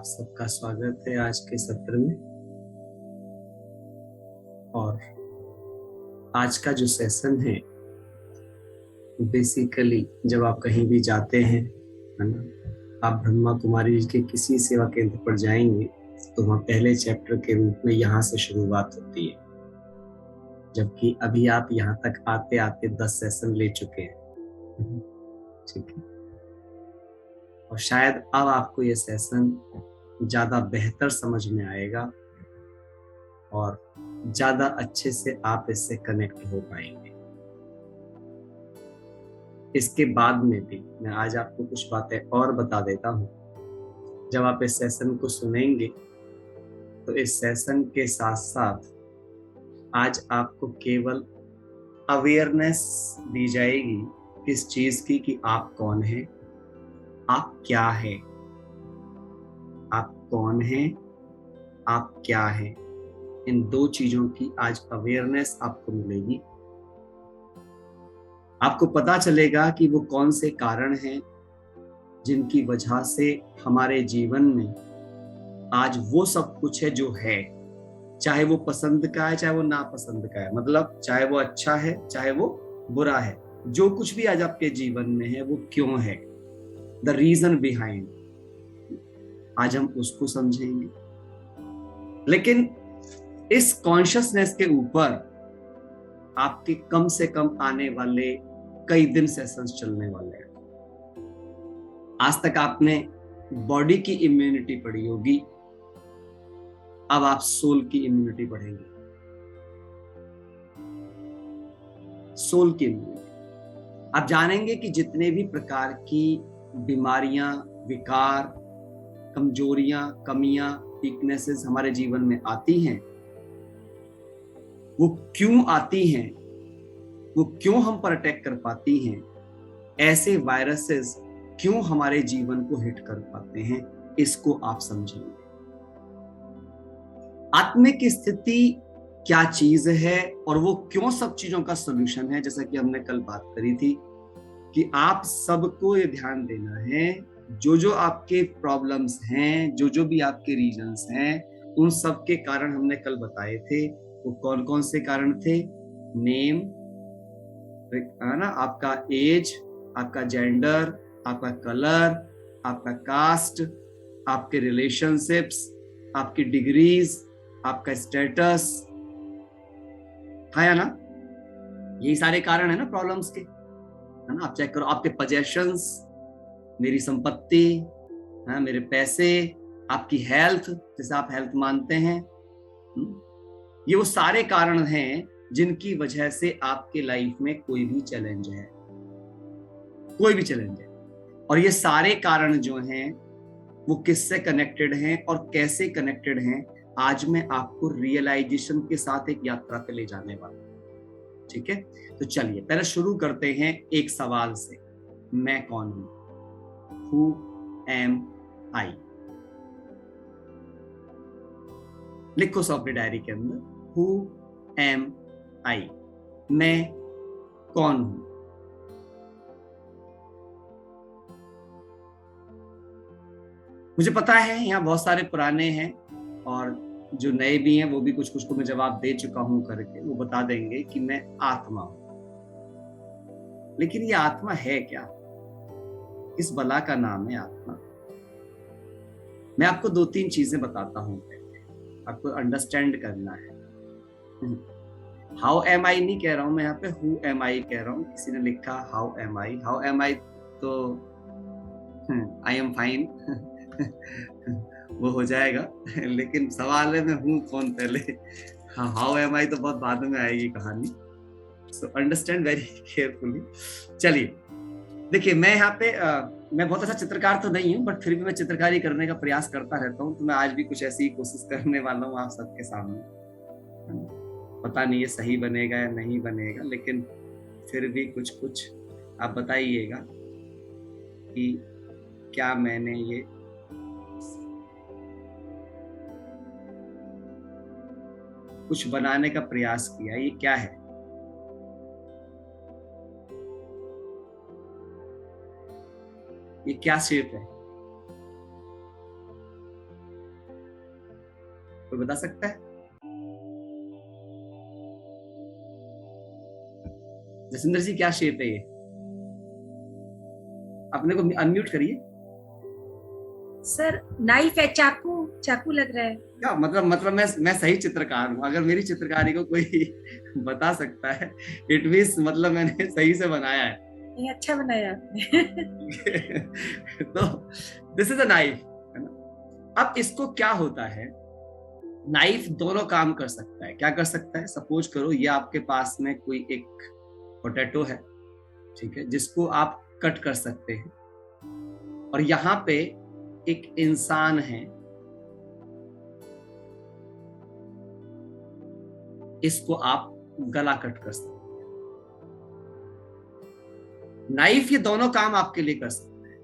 सबका स्वागत है आज के सत्र में। और आज का जो सेशन है बेसिकली जब आप कहीं भी जाते हैं, है ना, आप ब्रह्मा कुमारी जी के किसी सेवा केंद्र पर जाएंगे तो वहाँ पहले चैप्टर के रूप में यहाँ से शुरुआत होती है, जबकि अभी आप यहाँ तक आते आते 10 सेशन ले चुके हैं। ठीक है, और शायद अब आपको ये सेशन ज्यादा बेहतर समझ में आएगा और ज्यादा अच्छे से आप इससे कनेक्ट हो पाएंगे। इसके बाद में भी मैं आज आपको कुछ बातें और बता देता हूँ। जब आप इस सेशन को सुनेंगे तो इस सेशन के साथ साथ आज आपको केवल अवेयरनेस दी जाएगी इस चीज की कि आप कौन हैं, आप क्या हैं, आप कौन हैं, आप क्या हैं। इन दो चीजों की आज अवेयरनेस आपको मिलेगी। आपको पता चलेगा कि वो कौन से कारण हैं जिनकी वजह से हमारे जीवन में आज वो सब कुछ है जो है, चाहे वो पसंद का है चाहे वो नापसंद का है, मतलब चाहे वो अच्छा है चाहे वो बुरा है। जो कुछ भी आज आपके जीवन में है वो क्यों है, द रीजन बिहाइंड, आज हम उसको समझेंगे। लेकिन इस कॉन्शियसनेस के ऊपर आपके कम से कम आने वाले कई दिन सेशंस चलने वाले हैं। आज तक आपने बॉडी की इम्यूनिटी पढ़ी होगी, अब आप सोल की इम्यूनिटी पढ़ेंगे। सोल की इम्यूनिटी आप जानेंगे कि जितने भी प्रकार की बीमारियां, विकार, कमजोरियां, कमियां, वीकनेसेस हमारे जीवन में आती हैं, वो क्यों आती हैं, वो क्यों हम पर अटैक कर पाती हैं, ऐसे वायरसेस क्यों हमारे जीवन को हिट कर पाते हैं, इसको आप समझेंगे। आत्मिक स्थिति क्या चीज है और वो क्यों सब चीजों का सॉल्यूशन है। जैसा कि हमने कल बात करी थी कि आप सबको ये ध्यान देना है, जो जो आपके प्रॉब्लम्स हैं, जो जो भी आपके रीजंस हैं, उन सब के कारण हमने कल बताए थे। वो कौन कौन से कारण थे? नेम, है ना, आपका एज, आपका जेंडर, आपका कलर, आपका कास्ट, आपके रिलेशनशिप्स, आपकी डिग्रीज, आपका स्टेटस, है ना, यही सारे कारण है ना प्रॉब्लम्स के, है ना। आप चेक करो, आपके पोजेशंस, मेरी संपत्ति, है, मेरे पैसे, आपकी हेल्थ, जैसे आप हेल्थ मानते हैं, ये वो सारे कारण हैं जिनकी वजह से आपके लाइफ में कोई भी चैलेंज है, कोई भी चैलेंज है। और ये सारे कारण जो हैं वो किससे कनेक्टेड हैं और कैसे कनेक्टेड हैं, आज मैं आपको रियलाइजेशन के साथ एक यात्रा पे ले जाने वाला हूं। ठीक है, तो चलिए पहले शुरू करते हैं एक सवाल से, मैं कौन हूं? Who am I? लिखो सो अपनी डायरी के अंदर, Who am I? मैं कौन हूं? मुझे पता है यहाँ बहुत सारे पुराने हैं और जो नए भी हैं वो भी कुछ कुछ को मैं जवाब दे चुका हूं करके, वो बता देंगे कि मैं आत्मा हूं। लेकिन ये आत्मा है क्या? किस बला का नाम है आत्मा? मैं आपको 2-3 चीजें बताता हूं, आपको अंडरस्टैंड करना है। हाउ एम आई नहीं कह रहा हूं मैं यहाँ पे, हु एम आई कह रहा हूं। किसी ने लिखा how am I, how am I तो आई एम फाइन वो हो जाएगा, लेकिन सवाल है मैं हूँ कौन पहले। हाँ, हाउ एम आई तो बहुत बाद में आएगी कहानी, सो अंडरस्टैंड वेरी केयरफुली। चलिए देखिए, मैं यहाँ पे मैं बहुत अच्छा चित्रकार तो नहीं हूँ, बट फिर भी मैं चित्रकारी करने का प्रयास करता रहता हूँ। तो मैं आज भी कुछ ऐसी कोशिश करने वाला हूँ आप सबके सामने। पता नहीं ये सही बनेगा या नहीं बनेगा, लेकिन फिर भी कुछ कुछ आप बताइएगा कि क्या मैंने ये कुछ बनाने का प्रयास किया, ये क्या है? ये क्या शेप है? कोई बता सकता है? जसिंदर जी क्या शेप है ये? अपने को अनम्यूट करिए। सर नाइफ है, चाकू, चाकू लग रहा है। क्या मतलब मैं सही चित्रकार हूँ? अगर मेरी चित्रकारी को कोई बता सकता है, इट मींस मतलब मैंने सही से बनाया है। ये अच्छा बनाया आपने। तो दिस इज अ नाइफ, है ना? अब इसको क्या होता है, नाइफ दोनों काम कर सकता है। क्या कर सकता है? सपोज करो ये आपके पास में कोई एक पोटैटो है, ठीक है, जिसको आप कट कर सकते हैं, और यहाँ पे एक इंसान है, इसको आप गला कट कर सकते हैं। नाइफ ये दोनों काम आपके लिए कर सकता है,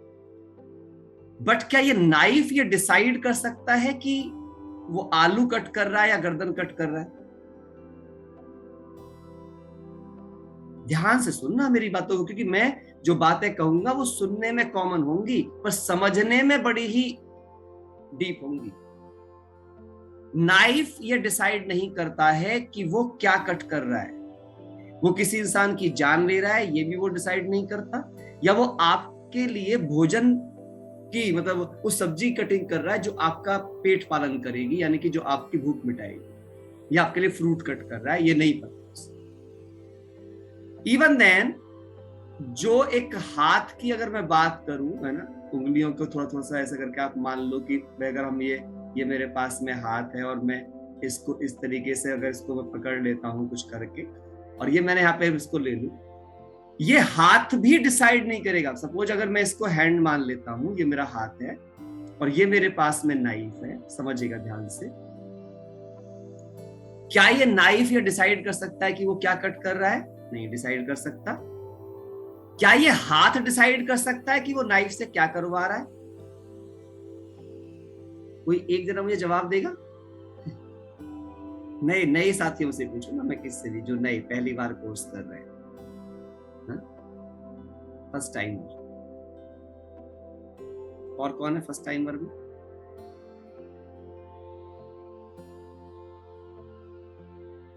बट क्या ये नाइफ ये डिसाइड कर सकता है कि वो आलू कट कर रहा है या गर्दन कट कर रहा है? ध्यान से सुनना मेरी बातों को, क्योंकि मैं जो बातें कहूंगा वो सुनने में कॉमन होंगी पर समझने में बड़ी ही डीप होंगी। नाइफ ये डिसाइड नहीं करता है कि वो क्या कट कर रहा है, वो किसी इंसान की जान ले रहा है ये भी वो डिसाइड नहीं करता, या वो आपके लिए भोजन की मतलब उस सब्जी कटिंग कर रहा है जो आपका पेट पालन करेगी, यानी कि जो आपकी भूख मिटाएगी, या आपके लिए फ्रूट कट कर रहा है, ये नहीं पता। इवन देन जो एक हाथ की अगर मैं बात करूं, है ना, उंगलियों को थोड़ा थोड़ा सा ऐसा करके आप मान लो कि अगर हम ये मेरे पास में हाथ है और मैं इसको इस तरीके से अगर इसको मैं पकड़ लेता हूं कुछ करके, और ये मैंने यहाँ पे इसको ले लूं, ये हाथ भी डिसाइड नहीं करेगा। सपोज अगर मैं इसको हैंड मान लेता हूं, ये मेरा हाथ है और ये मेरे पास में नाइफ है, समझिएगा ध्यान से, क्या ये नाइफ ये डिसाइड कर सकता है कि वो क्या कट कर रहा है? नहीं डिसाइड कर सकता। क्या ये हाथ डिसाइड कर सकता है कि वो नाइफ से क्या करवा रहा है? कोई एक जना मुझे जवाब देगा? नए नए साथियों से पूछो ना, मैं किससे भी, जो नए पहली बार कोर्स कर रहे हैं, फर्स्ट टाइमर। और कौन है फर्स्ट टाइमर में?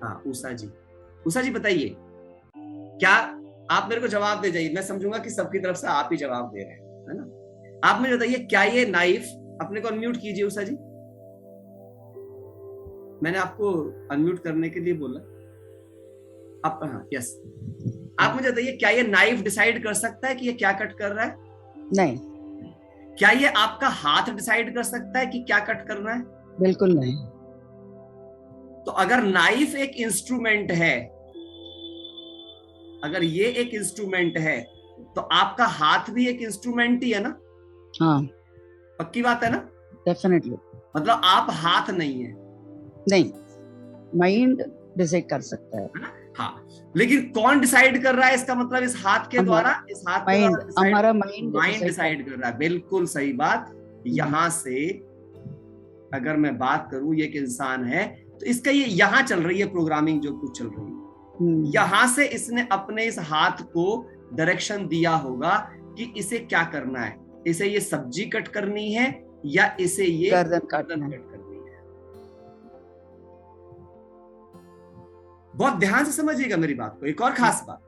हाँ उषा जी। उषा जी बताइए, क्या आप मेरे को जवाब दे जाइए, मैं समझूंगा कि सबकी तरफ से आप ही जवाब दे रहे हैं, है ना? आप मुझे बताइए, क्या ये नाइफ, अपने को अनम्यूट कीजिए उषा जी, मैंने आपको अनम्यूट करने के लिए बोला। आप हाँ यस, आप मुझे बताइए, क्या ये नाइफ डिसाइड कर सकता है कि ये क्या कट कर रहा है? नहीं। क्या ये आपका हाथ डिसाइड कर सकता है कि क्या कट करना है? बिल्कुल नहीं। तो अगर नाइफ एक इंस्ट्रूमेंट है, अगर ये एक इंस्ट्रूमेंट है, तो आपका हाथ भी एक इंस्ट्रूमेंट ही है ना? हाँ पक्की बात है ना? डेफिनेटली। मतलब आप हाथ नहीं है। नहीं, माइंड डिसाइड कर सकता है। हाँ, लेकिन कौन डिसाइड कर रहा है? इसका मतलब इस हाथ के द्वारा, इस हाथ के द्वारा हमारा माइंड डिसाइड कर रहा है। बिल्कुल सही बात। यहां से अगर मैं बात करूं, ये एक इंसान है, तो इसका ये यहां चल रही है प्रोग्रामिंग, जो कुछ चल रही है, यहां से इसने अपने इस हाथ को डायरेक्शन दिया होगा कि इसे क्या करना है, इसे ये सब्जी कट करनी है या इसे ये गर्दन कट करनी है। बहुत ध्यान से समझिएगा मेरी बात को। एक और खास बात,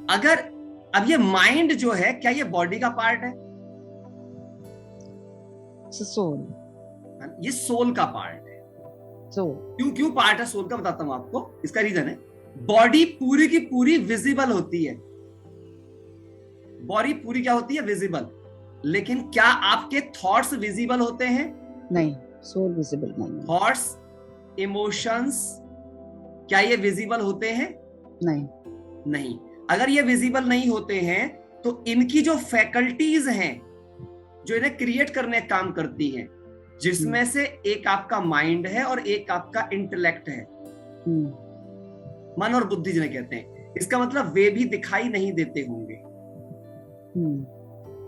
अगर अब ये माइंड जो है, क्या ये बॉडी का पार्ट है? सोल, ये सोल का पार्ट है। क्यों पार्ट है सोल का, बताता हूं आपको। इसका रीजन है, बॉडी पूरी की पूरी विजिबल होती है, बॉडी पूरी क्या होती है? विजिबल। लेकिन क्या आपके थॉट्स विजिबल होते हैं? नहीं, सोल विजिबल नहीं। थॉट्स, इमोशंस, क्या ये विजिबल होते हैं? नहीं। अगर ये विजिबल नहीं होते हैं, तो इनकी जो फैकल्टीज हैं, जो इन्हें क्रिएट करने का काम करती हैं, जिसमें से एक आपका माइंड है और एक आपका इंटेलेक्ट है, मन और बुद्धि जिन्हें कहते हैं, इसका मतलब वे भी दिखाई नहीं देते होंगे।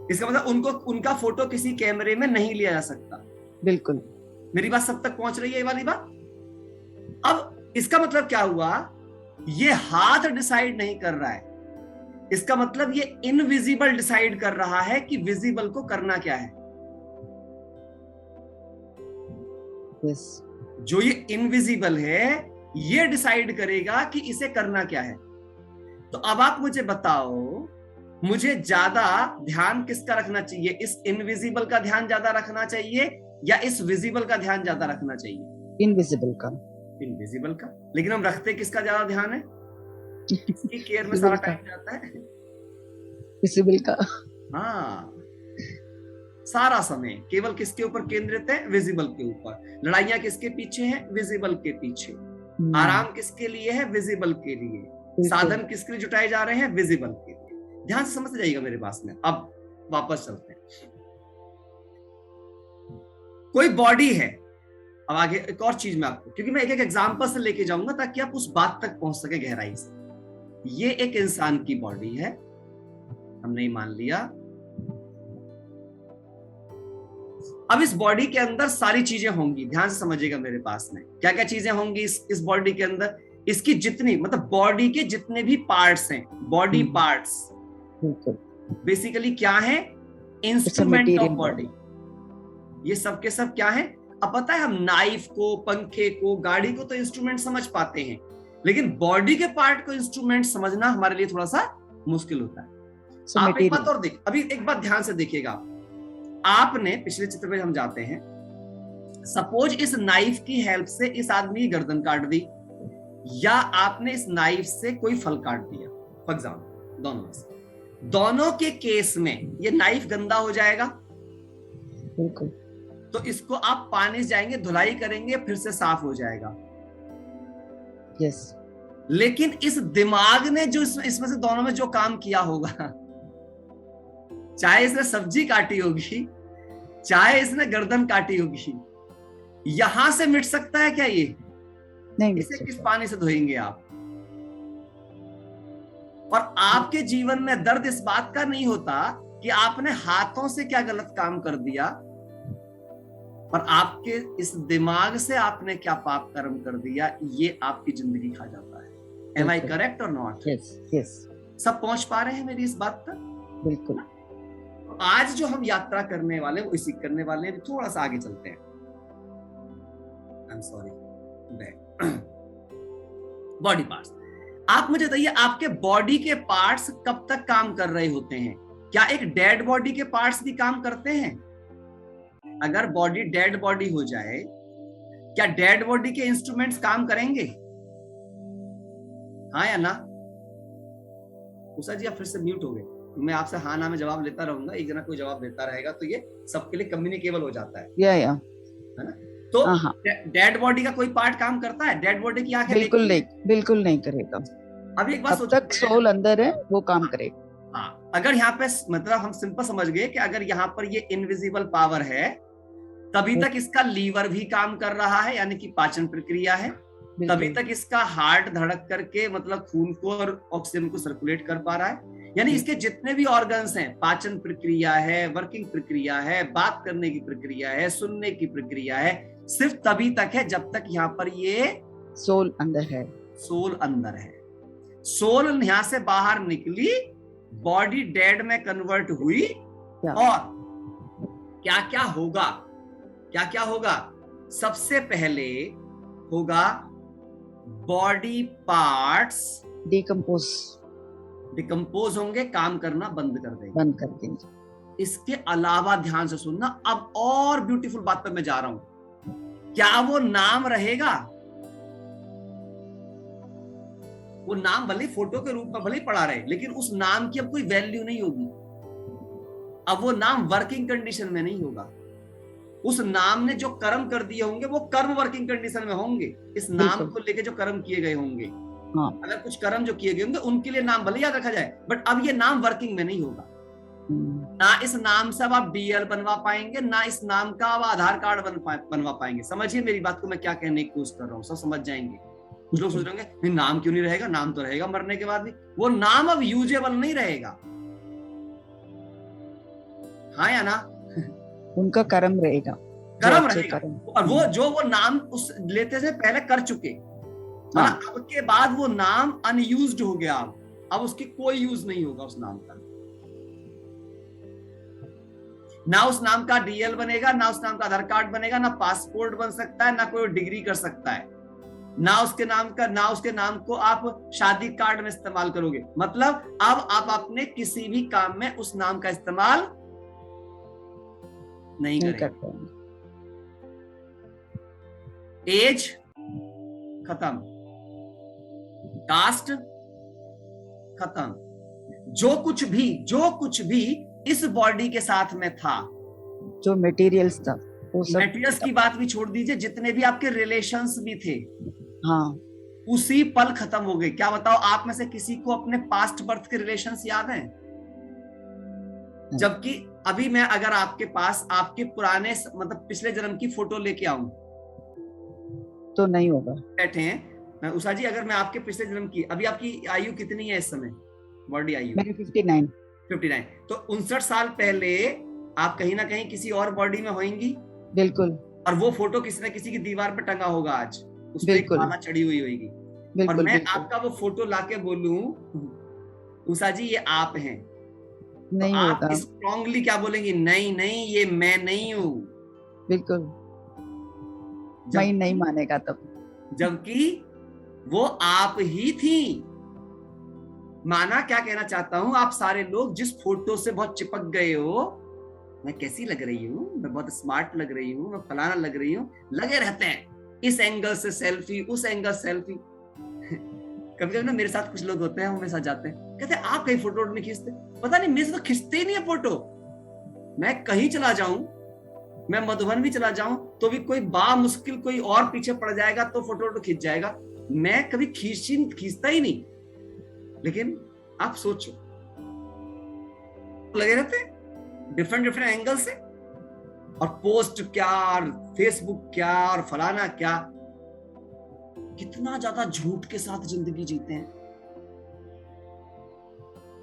इसका मतलब उनका फोटो किसी कैमरे में नहीं लिया जा सकता। बिल्कुल। मेरी बात सब तक पहुंच रही है ये वाली बात? अब इसका मतलब क्या हुआ? ये हाथ डिसाइड नहीं कर रहा है, इसका मतलब ये इनविजिबल डिसाइड कर रहा है कि विजिबल को करना क्या है। Yes. जो ये इनविजिबल है ये डिसाइड करेगा कि इसे करना क्या है। तो अब आप मुझे बताओ, मुझे ज्यादा ध्यान किसका रखना चाहिए? इस इनविजिबल का ध्यान ज्यादा रखना चाहिए या इस विजिबल का ध्यान ज्यादा रखना चाहिए? Invisible का. इनविजिबल का। लेकिन हम रखते किसका ज्यादा ध्यान है? किसकी केयर में सारा Visible का. टाइम जाता है? Visible का. हाँ, सारा समय केवल किसके ऊपर केंद्रित है? विजिबल के ऊपर। लड़ाइयां किसके पीछे हैं? विजिबल के पीछे। आराम किसके लिए है? विजिबल के लिए। साधन किसके लिए जुटाए जा रहे हैं? विजिबल के लिए। ध्यान से समझ जाइएगा मेरे पास में। अब वापस चलते हैं। कोई बॉडी है, अब आगे एक और चीज मैं आपको, क्योंकि मैं एक एक एग्जांपल से लेके जाऊंगा ताकि आप उस बात तक पहुंच सके गहराई से। ये एक इंसान की बॉडी है, हमने ही मान लिया। अब इस बॉडी के अंदर सारी चीजें होंगी, ध्यान से समझिएगा मेरे पास में। क्या क्या चीजें होंगी इस बॉडी के अंदर? इसकी जितनी, मतलब बॉडी के जितने भी पार्ट्स हैं, बॉडी पार्ट्स बेसिकली क्या है? Instrument of body. ये सब के सब क्या है? अब पता है, हम नाइफ को, पंखे को, गाड़ी को तो इंस्ट्रूमेंट समझ पाते हैं, लेकिन बॉडी के पार्ट को इंस्ट्रूमेंट समझना हमारे लिए थोड़ा सा मुश्किल होता है। आप एक बात और देख, अभी एक बात ध्यान से देखिएगा। आपने पिछले चित्र में हम जाते हैं, सपोज इस नाइफ की हेल्प से इस आदमी की गर्दन काट दी, या आपने इस नाइफ से कोई फल काट दिया, फॉर एग्जाम्पल, दोनों में से। दोनों के केस में ये नाइफ गंदा हो जाएगा। बिल्कुल। तो इसको आप पानी से जाएंगे, धुलाई करेंगे, फिर से साफ हो जाएगा। यस। लेकिन इस दिमाग ने जो इसमें से दोनों में जो काम किया होगा, चाहे इसने सब्जी काटी होगी, चाहे इसने गर्दन काटी होगी, यहां से मिट सकता है क्या ये? नहीं। इसे किस पानी से धोएंगे आप? और आपके जीवन में दर्द इस बात का नहीं होता कि आपने हाथों से क्या गलत काम कर दिया, और आपके इस दिमाग से आपने क्या पाप कर्म कर दिया, ये आपकी जिंदगी खा जाता है। Am I correct or not? Yes, yes. सब पहुंच पा रहे हैं मेरी इस बात तक? बिल्कुल। आज जो हम यात्रा करने वाले हैं वो इसी करने वाले हैं। थोड़ा सा आगे चलते हैं। I'm sorry. Body parts. आप मुझे बताइए, आपके बॉडी के पार्ट्स कब तक काम कर रहे होते हैं? क्या एक डेड बॉडी के पार्ट्स भी काम करते हैं? अगर बॉडी डेड बॉडी हो जाए, क्या डेड बॉडी के इंस्ट्रूमेंट्स काम करेंगे? हाँ या ना? उषा जी आप फिर से म्यूट हो गए। मैं आपसे हाँ ना में जवाब लेता रहूंगा, एक जना कोई जवाब देता रहेगा तो ये सबके लिए कम्युनिकेबल हो जाता है। या है ना? तो डेड बॉडी का कोई पार्ट काम करता है? डेड बॉडी की आंखें बिल्कुल नहीं करेगा। अभी एक बात सोचो, तक सोल अंदर है वो काम करेगा। हाँ, अगर यहाँ पे मतलब हम सिंपल समझ गए कि अगर यहाँ पर ये इनविजिबल पावर है, तभी तक इसका लीवर भी काम कर रहा है, यानी कि पाचन प्रक्रिया है। तभी तक इसका हार्ट धड़क करके मतलब खून को और ऑक्सीजन को सर्कुलेट कर पा रहा है। यानी इसके जितने भी ऑर्गन्स हैं, पाचन प्रक्रिया है, वर्किंग प्रक्रिया है, बात करने की प्रक्रिया है, सुनने की प्रक्रिया है, सिर्फ तभी तक है जब तक यहाँ पर ये सोल अंदर है। सोल अंदर है। सोल यहाँ से बाहर निकली, बॉडी डेड में कन्वर्ट हुई, और क्या क्या होगा? क्या क्या होगा? सबसे पहले होगा बॉडी पार्ट्स डिकम्पोज होंगे, काम करना बंद कर देंगे। इसके अलावा ध्यान से सुनना, अब और ब्यूटीफुल बात पर मैं जा रहा हूं। क्या वो नाम रहेगा? वो नाम भले फोटो के रूप में भले पड़ा रहे, लेकिन उस नाम की अब कोई वैल्यू नहीं होगी। अब वो नाम वर्किंग कंडीशन में नहीं होगा। उस नाम ने जो कर्म कर दिए होंगे वो कर्म वर्किंग कंडीशन में होंगे। इस नाम को लेके जो कर्म किए गए होंगे, अगर कुछ कर्म जो किए गए होंगे उनके लिए नाम भले याद रखा जाए, बट अब ये नाम वर्किंग में नहीं होगा। ना इस नाम से अब आप डीएल बनवा पाएंगे, ना इस नाम का अब आधार कार्ड बनवा पाएंगे। समझिए मेरी बात को मैं क्या कहने की कोशिश कर रहा हूँ, सब समझ जाएंगे। कुछ लोग सोच रहे होंगे नाम क्यों नहीं रहेगा, नाम तो रहेगा मरने के बाद भी। वो नाम अब यूजेबल नहीं रहेगा। हाँ या ना? उनका कर्म रहेगा, कर्म रहेगा। और वो जो वो नाम उस लेते से पहले कर चुके, अब के बाद वो नाम अनयूज्ड हो गया। अब उसकी कोई यूज नहीं होगा उस नाम का। ना उस नाम का डीएल बनेगा, ना उस नाम का आधार कार्ड बनेगा, ना पासपोर्ट बन सकता है, ना कोई डिग्री कर सकता है, ना उसके नाम को आप शादी कार्ड में इस्तेमाल करोगे। मतलब अब आप अपने किसी भी काम में उस नाम का इस्तेमाल नहीं करेंगे। एज खत्म, कास्ट खत्म, जो कुछ भी इस बॉडी के साथ में था, जो मटेरियल्स था वो सब, मटेरियल्स की बात भी छोड़ दीजिए, जितने भी आपके रिलेशंस भी थे, हाँ, उसी पल खत्म हो गए। क्या बताओ, आप में से किसी को अपने पास्ट बर्थ के रिलेशंस याद हैं? जबकि अभी मैं अगर आपके पास आपके पुराने मतलब पिछले जन्म की फोटो लेके आऊं तो नहीं होगा। बैठे हैं उषा जी, अगर मैं आपके पिछले जन्म की, अभी आपकी आयु कितनी है इस समय, बॉडी आयु? मेरी 59। तो 59 साल पहले आप कहीं ना कहीं किसी और बॉडी में होंगी। बिल्कुल। और वो फोटो किसी न किसी की दीवार पर टंगा होगा, आज उस पर एक माला चढ़ी हुई होगी। और मैं आपका वो फोटो लाके बोलूं उषा जी ये आप हैं, नहीं तो होगा। आप स्ट्रांगली क्या बोलेंगी? नहीं नहीं, ये मैं नहीं हूं। बिल्कुल, मैं नहीं मानेगा तब, जबकि वो आप ही थी। माना क्या कहना चाहता हूं, आप सारे लोग जिस फोटो से बहुत चिपक गए हो, मैं कैसी लग रही हूँ, मैं बहुत स्मार्ट लग रही हूँ, मैं फलाना लग रही हूँ, लगे रहते हैं इस एंगल से सेल्फी, उस एंगल सेल्फी। कभी कभी ना मेरे साथ कुछ लोग होते हैं, वो मेरे साथ जाते हैं, कहते हैं आप कहीं फोटो नहीं खींचते? पता नहीं, मेरे से तो खींचते ही नहीं है फोटो। मैं कहीं चला जाऊं, मैं मधुबन भी चला जाऊं, तो भी कोई मुश्किल कोई और पीछे पड़ जाएगा तो फोटो खींच जाएगा। मैं कभी खींचता ही नहीं। लेकिन आप सोचो, लगे रहते हैं डिफरेंट एंगल से, और पोस्ट क्या, और फेसबुक क्या, और फलाना क्या, कितना ज्यादा झूठ के साथ जिंदगी जीते हैं।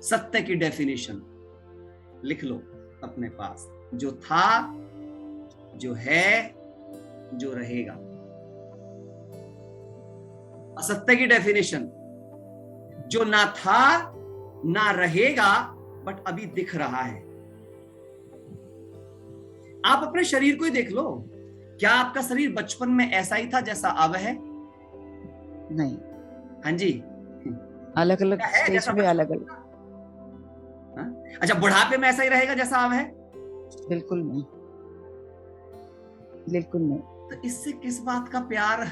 सत्य की डेफिनेशन लिख लो अपने पास, जो था, जो है, जो रहेगा। असत्य की डेफिनेशन, जो ना था ना रहेगा बट अभी दिख रहा है। आप अपने शरीर को ही देख लो, क्या आपका शरीर बचपन में ऐसा ही था जैसा अब है? नहीं। हाँ जी, अलग अलग स्टेज में अलग अलग। अच्छा, बुढ़ापे में ऐसा ही रहेगा जैसा अब है? बिल्कुल नहीं, बिल्कुल नहीं। तो इससे किस बात का प्यार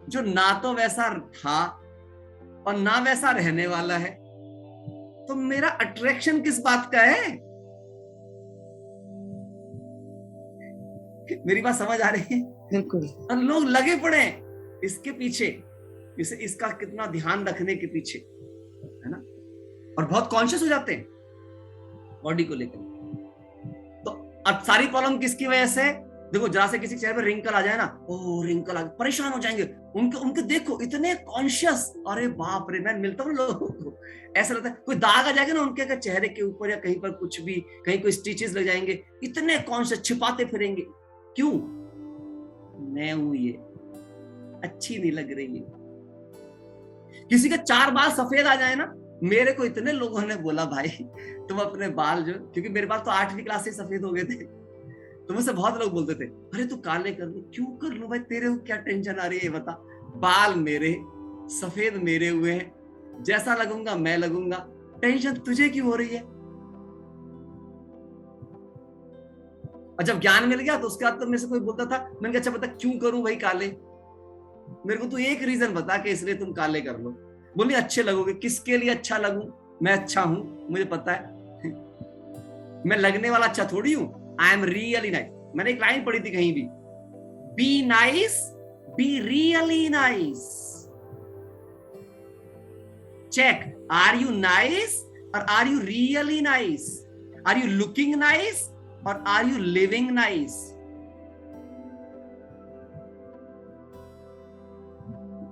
जो ना तो वैसा था और ना वैसा रहने वाला है? तो मेरा अट्रैक्शन किस बात का है? मेरी बात समझ आ रही है? बिल्कुल। और लोग लगे पड़े इसके पीछे, इसका कितना ध्यान रखने के पीछे, है ना? और बहुत कॉन्शियस हो जाते हैं बॉडी को लेकर। तो अब सारी प्रॉब्लम किसकी वजह से? देखो, जरा से किसी चेहरे पर रिंकल आ जाए ना, ओ रिंकल आ, परेशान हो जाएंगे। उनके देखो इतने कॉन्शियस, अरे बाप रे, मैं मिलता हूँ लोगों को, ऐसा लगता है कोई दाग आ जाएगा ना उनके चेहरे के ऊपर या कहीं पर, कुछ भी, कहीं कोई स्टिचेस लग जाएंगे, इतने कॉन्शियस, छिपाते फिरेंगे। क्यों? मैं हूं ये, अच्छी नहीं लग रही है। किसी का 4 बाल सफेद आ जाए ना, मेरे को इतने लोगों ने बोला भाई तुम अपने बाल जो, क्योंकि मेरे बाल तो 8वीं क्लास से सफेद हो गए थे, तो मुझसे बहुत लोग बोलते थे अरे तू काले कर लो। क्यों कर लो भाई, तेरे को क्या टेंशन आ रही है बता? बाल मेरे सफेद मेरे हुए हैं, जैसा लगूंगा मैं लगूंगा, टेंशन तुझे क्यों हो रही है? और जब ज्ञान मिल गया तो उसके बाद तो मेरे से कोई बोलता था, मैंने कहा अच्छा बता क्यों करूं भाई काले, मेरे को तू एक रीजन बता कि इसलिए तुम काले कर लो। बोली अच्छे लगोगे। किसके लिए अच्छा लगूं? मैं अच्छा हूं, मुझे पता है मैं लगने वाला अच्छा थोड़ी हूं। I am really nice. मैंने एक लाइन पढ़ी थी कहीं भी, be nice, be really nice. Check, are you nice और are you really nice? Are you looking nice और आर यू लिविंग नाइस?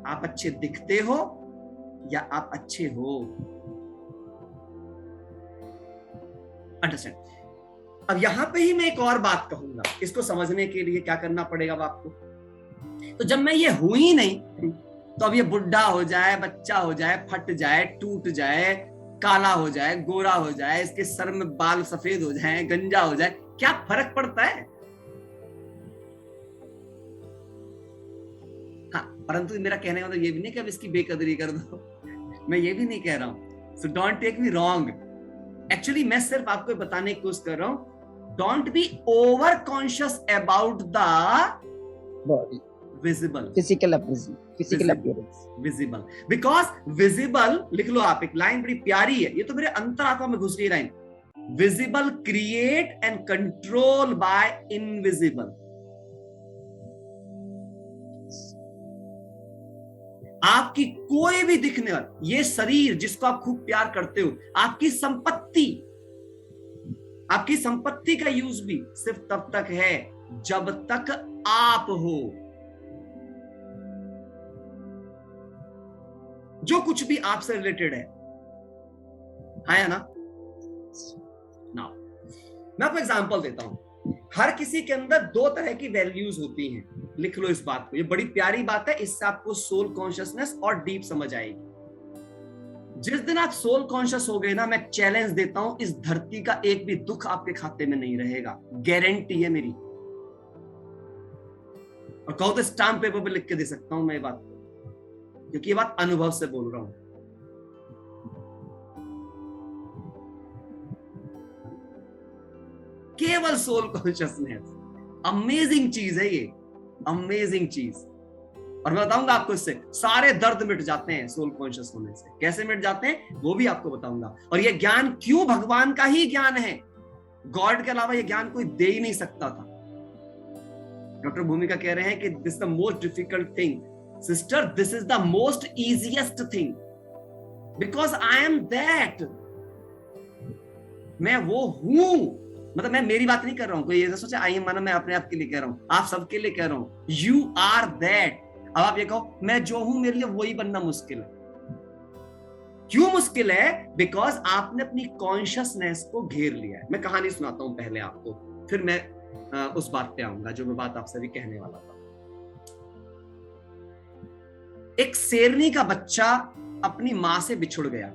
आप अच्छे दिखते हो या आप अच्छे हो? अंडरस्टैंड? अब यहां पे ही मैं एक और बात कहूंगा, इसको समझने के लिए क्या करना पड़ेगा अब आपको? तो जब मैं ये हूं ही नहीं, तो अब ये बुढ़ा हो जाए, बच्चा हो जाए, फट जाए, टूट जाए, काला हो जाए, गोरा हो जाए, इसके सर में बाल सफेद हो जाए, गंजा हो जाए, क्या फर्क पड़ता है? हाँ, परंतु मेरा कहने का मतलब ये भी नहीं कि अब इसकी बेकदरी कर दो, मैं ये भी नहीं कह रहा हूं, so don't take me wrong. Actually मैं सिर्फ आपको बताने की कोशिश कर रहा हूं, don't be over conscious about the body, visible, physical appearance, visible, because visible, लिख लो आप, एक लाइन बड़ी प्यारी है, ये तो मेरे अंतरात्मा में घुस रही line, visible create and control by invisible. आपकी कोई भी दिखने वाला, ये शरीर जिसको आप खूब प्यार करते हो, आपकी संपत्ति का यूज भी सिर्फ तब तक है जब तक आप हो। जो कुछ भी आपसे रिलेटेड है ना। नाउ मैं आपको एग्जांपल देता हूं, हर किसी के अंदर दो तरह की वैल्यूज होती हैं, लिख लो इस बात को, ये बड़ी प्यारी बात है, इससे आपको सोल कॉन्शियसनेस और डीप समझ आएगी। जिस दिन आप सोल कॉन्शियस हो गए ना, मैं चैलेंज देता हूं, इस धरती का एक भी दुख आपके खाते में नहीं रहेगा, गारंटी है मेरी, और कहो तो स्टाम्प पेपर पे लिख के दे सकता हूं मैं ये बात, क्योंकि ये बात अनुभव से बोल रहा हूं। केवल सोल कॉन्शियसनेस, अमेजिंग चीज है ये, अमेजिंग चीज। और मैं बताऊंगा आपको, इससे सारे दर्द मिट जाते हैं सोल कॉन्शियस होने से। कैसे मिट जाते हैं वो भी आपको बताऊंगा, और ये ज्ञान क्यों भगवान का ही ज्ञान है, गॉड के अलावा ये ज्ञान कोई दे ही नहीं सकता था। डॉक्टर भूमिका कह रहे हैं कि this the most difficult thing, sister this is the most easiest thing, because I am that, मैं वो हूं। मतलब मैं मेरी बात नहीं कर रहा हूं, कोई ऐसा सोचे आई एम, माना मैं अपने आप के लिए कह रहा हूं, आप सबके लिए कह रहा हूं, यू आर दैट। अब आप ये कहो मैं जो हूं मेरे लिए वही बनना मुश्किल है। क्यों मुश्किल है? बिकॉज आपने अपनी कॉन्शियसनेस को घेर लिया है। मैं कहानी सुनाता हूं पहले आपको, फिर मैं उस बात पे आऊंगा जो मैं बात आपसे भी कहने वाला था। एक शेरनी का बच्चा अपनी मां से बिछुड़ गया।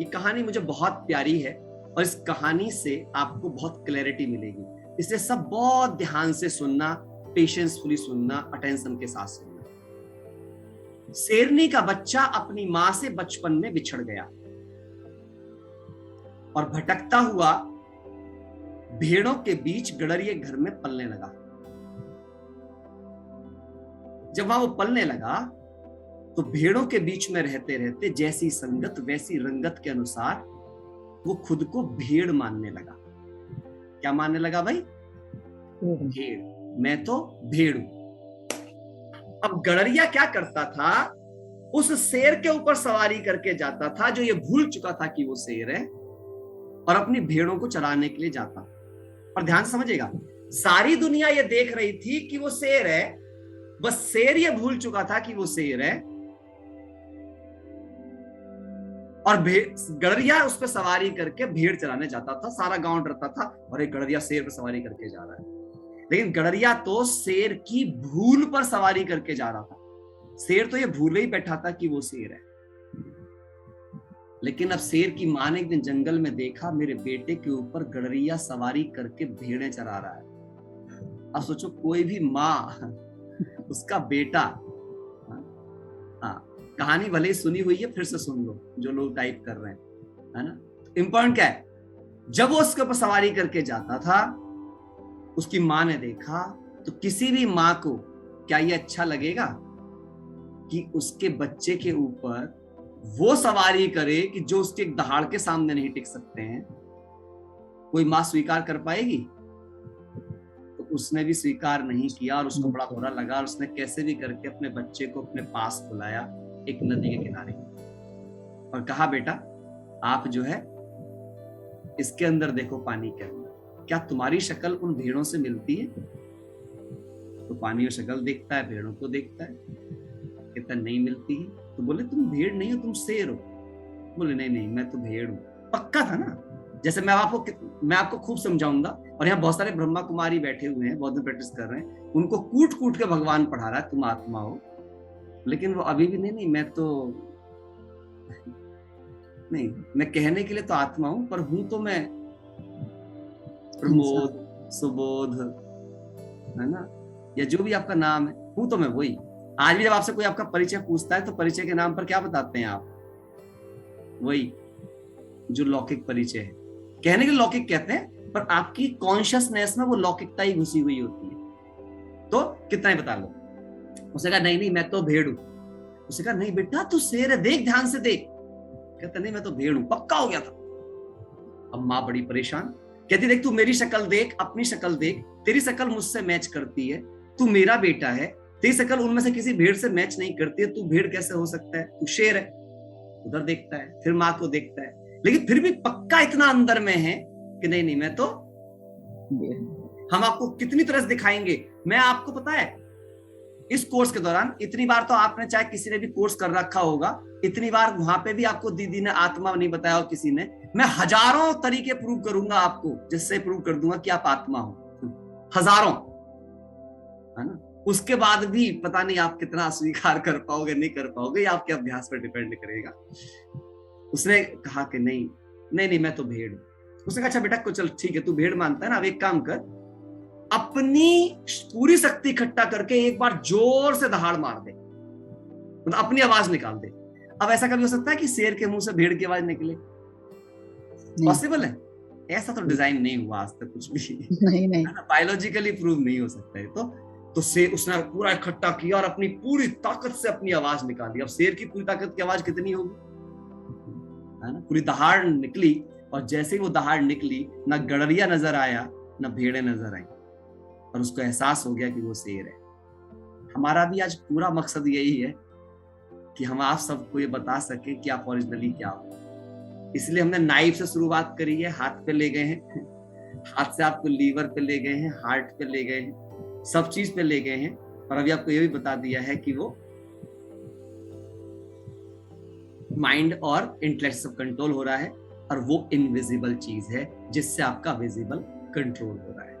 ये कहानी मुझे बहुत प्यारी है, और इस कहानी से आपको बहुत क्लैरिटी मिलेगी, इसलिए सब बहुत ध्यान से सुनना, पेशेंसफुली सुनना, अटेंशन के साथ सुनना। शेरनी का बच्चा अपनी मां से बचपन में बिछड़ गया और भटकता हुआ भेड़ों के बीच गड़रिए घर में पलने लगा। जब वहां वो पलने लगा तो भेड़ों के बीच में रहते रहते जैसी संगत वैसी रंगत के अनुसार वो खुद को भेड़ मानने लगा। क्या मानने लगा भाई? भेड़, मैं तो भेड़ हूं। अब गड़रिया क्या करता था, उस शेर के ऊपर सवारी करके जाता था जो ये भूल चुका था कि वो शेर है, और अपनी भेड़ों को चराने के लिए जाता। और ध्यान से समझिएगा, सारी दुनिया ये देख रही थी कि वो शेर है, बस शेर ये भूल चुका था कि वो शेर है, और गड़रिया उस पर सवारी करके भेड़ चराने जाता था। सारा गांव डरता था, और एक गड़रिया शेर पर सवारी करके जा रहा है। लेकिन गड़रिया तो शेर की भूल पर सवारी करके जा रहा था। शेर तो ये भूले ही बैठा था कि वो शेर है। लेकिन अब शेर की मां ने एक दिन जंगल में देखा, मेरे बेटे के ऊपर गड़रिया सवारी करके भेड़ें चरा रहा है। अब सोचो, कोई भी माँ उसका बेटा, हाँ, कहानी भले ही सुनी हुई है, फिर से सुन लो जो लोग टाइप कर रहे हैं, है ना। इंपॉर्टेंट क्या है, जब वो उसके ऊपर सवारी करके जाता था, उसकी मां ने देखा, तो किसी भी मां को क्या ये अच्छा लगेगा कि उसके बच्चे के ऊपर वो सवारी करे कि जो उसके दहाड़ के सामने नहीं टिक सकते हैं? कोई मां स्वीकार कर पाएगी? तो उसने भी स्वीकार नहीं किया, और उसको बड़ा बुरा लगा, और उसने कैसे भी करके अपने बच्चे को अपने पास बुलाया एक नदी के किनारे, और कहा, बेटा आप जो है इसके अंदर देखो, पानी के अंदर, क्या तुम्हारी शक्ल उन भेड़ों से मिलती है? तो पानी और शक्ल देखता है, भेड़ों को देखता है, कहता नहीं मिलती है। तो बोले तुम भेड़ नहीं हो, तुम शेर हो। बोले नहीं नहीं, मैं तो भेड़ हूं। पक्का था ना। जैसे मैं आपको खूब समझाऊंगा, और यहाँ बहुत सारे ब्रह्मा कुमारी बैठे हुए हैं, बहुत दिन प्रैक्टिस कर रहे हैं, उनको कूट कूट के भगवान पढ़ा रहा है तुम आत्मा हो, लेकिन वो अभी भी नहीं, मैं तो नहीं, मैं कहने के लिए तो आत्मा हूं, पर हूं तो मैं प्रमोद, सुबोध, है ना, या जो भी आपका नाम है, हूं तो मैं वही। आज भी जब आपसे कोई आपका परिचय पूछता है तो परिचय के नाम पर क्या बताते हैं आप? वही जो लौकिक परिचय है। कहने के लौकिक कहते हैं, पर आपकी कॉन्शियसनेस में वो लौकिकता ही घुसी हुई होती है। तो कितना ही बता लो। उसने कहा नहीं नहीं मैं तो भेड़ हूं। उसने कहा नहीं बेटा तू शेर है, देख ध्यान से देख। कहता नहीं मैं तो भेड़ हूं, पक्का हो गया था। अब माँ बड़ी परेशान, कहती देख तू मेरी शक्ल देख, अपनी शक्ल देख, तेरी शक्ल मुझसे मैच करती है, तू मेरा बेटा है, तेरी शक्ल उनमें से किसी भेड़ से मैच नहीं करती है, तू भेड़ कैसे हो सकता है, तू शेर है। उधर देखता है, फिर माँ को देखता है, लेकिन फिर भी पक्का इतना अंदर में है कि नहीं नहीं मैं तो, हम आपको कितनी तरह से दिखाएंगे। मैं आपको पता है इस कोर्स के दौरान इतनी बार तो आपने, चाहे किसी ने भी कोर्स कर रखा होगा, इतनी बार वहां पे भी आपको दीदी ने आत्मा नहीं बताया हो किसी ने, मैं हजारों तरीके प्रूव करूंगा आपको, जिससे प्रूव कर दूंगा कि आप आत्मा हो, हजारों, है ना। उसके बाद भी पता नहीं आप कितना स्वीकार कर पाओगे नहीं कर पाओगे, आपके अभ्यास पर डिपेंड करेगा। उसने कहा कि नहीं नहीं नहीं मैं तो भेड़ हूं। उसने कहा अच्छा बेटा को चल ठीक है तू भेड़ मानता है ना, अब एक काम कर, अपनी पूरी शक्ति इकट्ठा करके एक बार जोर से दहाड़ मार दे, मतलब अपनी आवाज निकाल दे। अब ऐसा कभी हो सकता है कि शेर के मुंह से भेड़ की आवाज निकले? पॉसिबल है? ऐसा तो डिजाइन नहीं हुआ आज तक कुछ भी, नहीं बायोलॉजिकली प्रूव नहीं हो सकता है। तो से उसने पूरा इकट्ठा किया और अपनी पूरी ताकत से अपनी आवाज निकाली। अब शेर की पूरी ताकत की आवाज कितनी होगी, है ना। पूरी दहाड़ निकली और जैसे ही वो दहाड़ निकली, ना गड़रिया नजर आया ना भेड़े नजर आई, और उसको एहसास हो गया कि वो शेर है। हमारा भी आज पूरा मकसद यही है कि हम आप सबको ये बता सके कि आप ओरिजिनली क्या हो। इसलिए हमने नाइफ से शुरुआत करी है, हाथ पे ले गए हैं, हाथ से आपको लीवर पे ले गए हैं, हार्ट पे ले गए हैं, सब चीज पे ले गए हैं, और अभी आपको ये भी बता दिया है कि वो माइंड और इंटेलेक्ट सब कंट्रोल हो रहा है, और वो इनविजिबल चीज है जिससे आपका विजिबल कंट्रोल हो रहा है।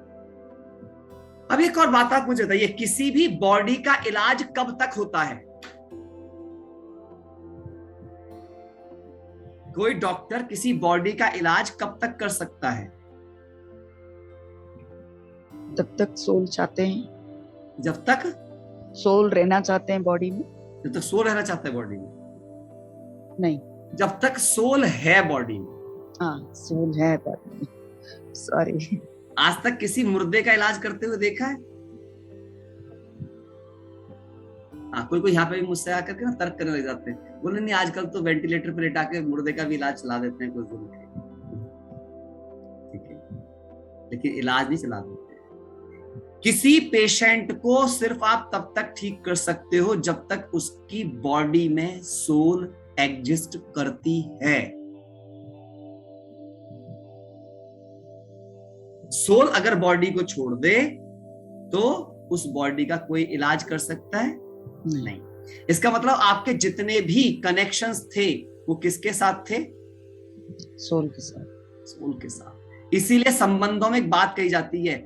अब एक और बात आप मुझे बताइए, किसी भी बॉडी का इलाज कब तक होता है? कोई डॉक्टर किसी बॉडी का इलाज कब तक कर सकता है? जब तक सोल चाहते हैं, जब तक सोल रहना चाहते हैं बॉडी में। जब तक सोल रहना चाहता है बॉडी में नहीं, जब तक सोल है बॉडी में। हाँ सोल है बॉडी में, सॉरी। आज तक किसी मुर्दे का इलाज करते हुए देखा है? हाँ, कोई यहाँ पे भी मुझसे आकर के ना तर्क करने लग जाते हैं, बोले नहीं आजकल तो वेंटिलेटर पर लेटा के मुर्दे का भी इलाज चला देते हैं कुछ दिन के, ठीक है, लेकिन इलाज नहीं चला देते। किसी पेशेंट को सिर्फ आप तब तक ठीक कर सकते हो जब तक उसकी बॉडी में सोल एग्जिस्ट करती है। सोल अगर बॉडी को छोड़ दे तो उस बॉडी का कोई इलाज कर सकता है? नहीं। इसका मतलब आपके जितने भी कनेक्शंस थे वो किसके साथ थे? सोल के साथ। सोल के साथ। इसीलिए संबंधों में एक बात कही जाती है,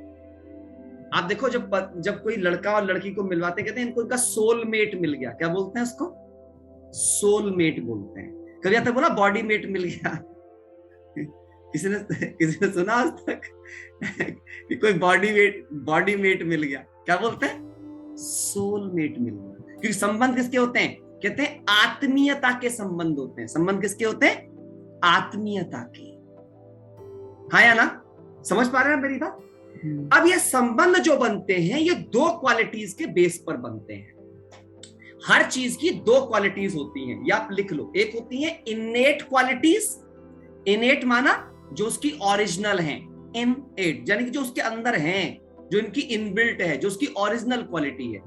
आप देखो जब कोई लड़का और लड़की को मिलवाते कहते हैं इनको इनका सोलमेट मिल गया। क्या बोलते हैं उसको? सोलमेट बोलते हैं। कभी आता बोला बॉडी मेट मिल गया? किसी ने सुना आज तक कि कोई बॉडी मेट मिल गया? क्या बोलते हैं? सोलमेट मिल गया। क्योंकि संबंध किसके होते हैं? कहते हैं आत्मीयता के संबंध होते हैं। संबंध किसके होते हैं? आत्मीयता के। हाँ या ना? समझ पा रहे हैं मेरी बात? अब ये संबंध जो बनते हैं ये दो क्वालिटीज के बेस पर बनते हैं। हर चीज की दो क्वालिटीज होती हैं, या आप लिख लो। एक होती है इनेट क्वालिटीज। इनेट माना जो उसकी ओरिजिनल है, इनएट यानी कि जो उसके अंदर हैं, जो इनकी इनबिल्ट है, जो उसकी ओरिजिनल क्वालिटी है।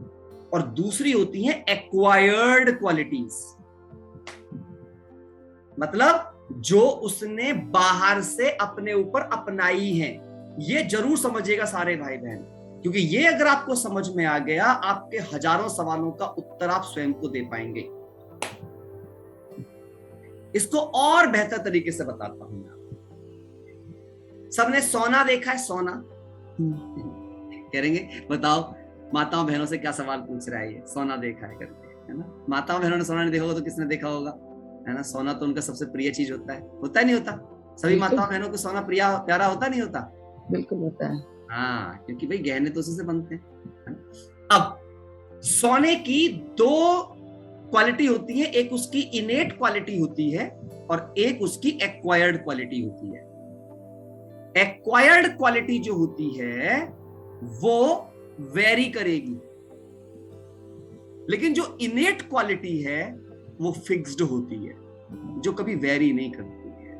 और दूसरी होती है एक्वायर्ड क्वालिटीज, मतलब जो उसने बाहर से अपने ऊपर अपनाई है। ये जरूर समझिएगा सारे भाई बहन, क्योंकि ये अगर आपको समझ में आ गया, आपके हजारों सवालों का उत्तर आप स्वयं को दे पाएंगे। इसको और बेहतर तरीके से बताता हूं मैं। सबने सोना देखा है? सोना करेंगे, बताओ माताओं बहनों से क्या सवाल पूछ रहा है ये? सोना देखा है करके, है ना। माताओं बहनों ने सोना नहीं देखा होगा तो किसने देखा होगा, है ना। सोना तो उनका सबसे प्रिय चीज होता है नहीं होता? सभी माताओं बहनों को सोना प्यारा होता नहीं होता? बिल्कुल होता है। हाँ, क्योंकि भाई गहने तो उसी से बनते हैं, है ना? अब सोने की दो क्वालिटी होती है, एक उसकी इनेट क्वालिटी होती है और एक उसकी एक्वायर्ड क्वालिटी होती है। एक्वायर्ड क्वालिटी जो होती है वो वेरी करेगी, लेकिन जो इनेट क्वालिटी है वो फिक्स्ड होती है, जो कभी वेरी नहीं करती है।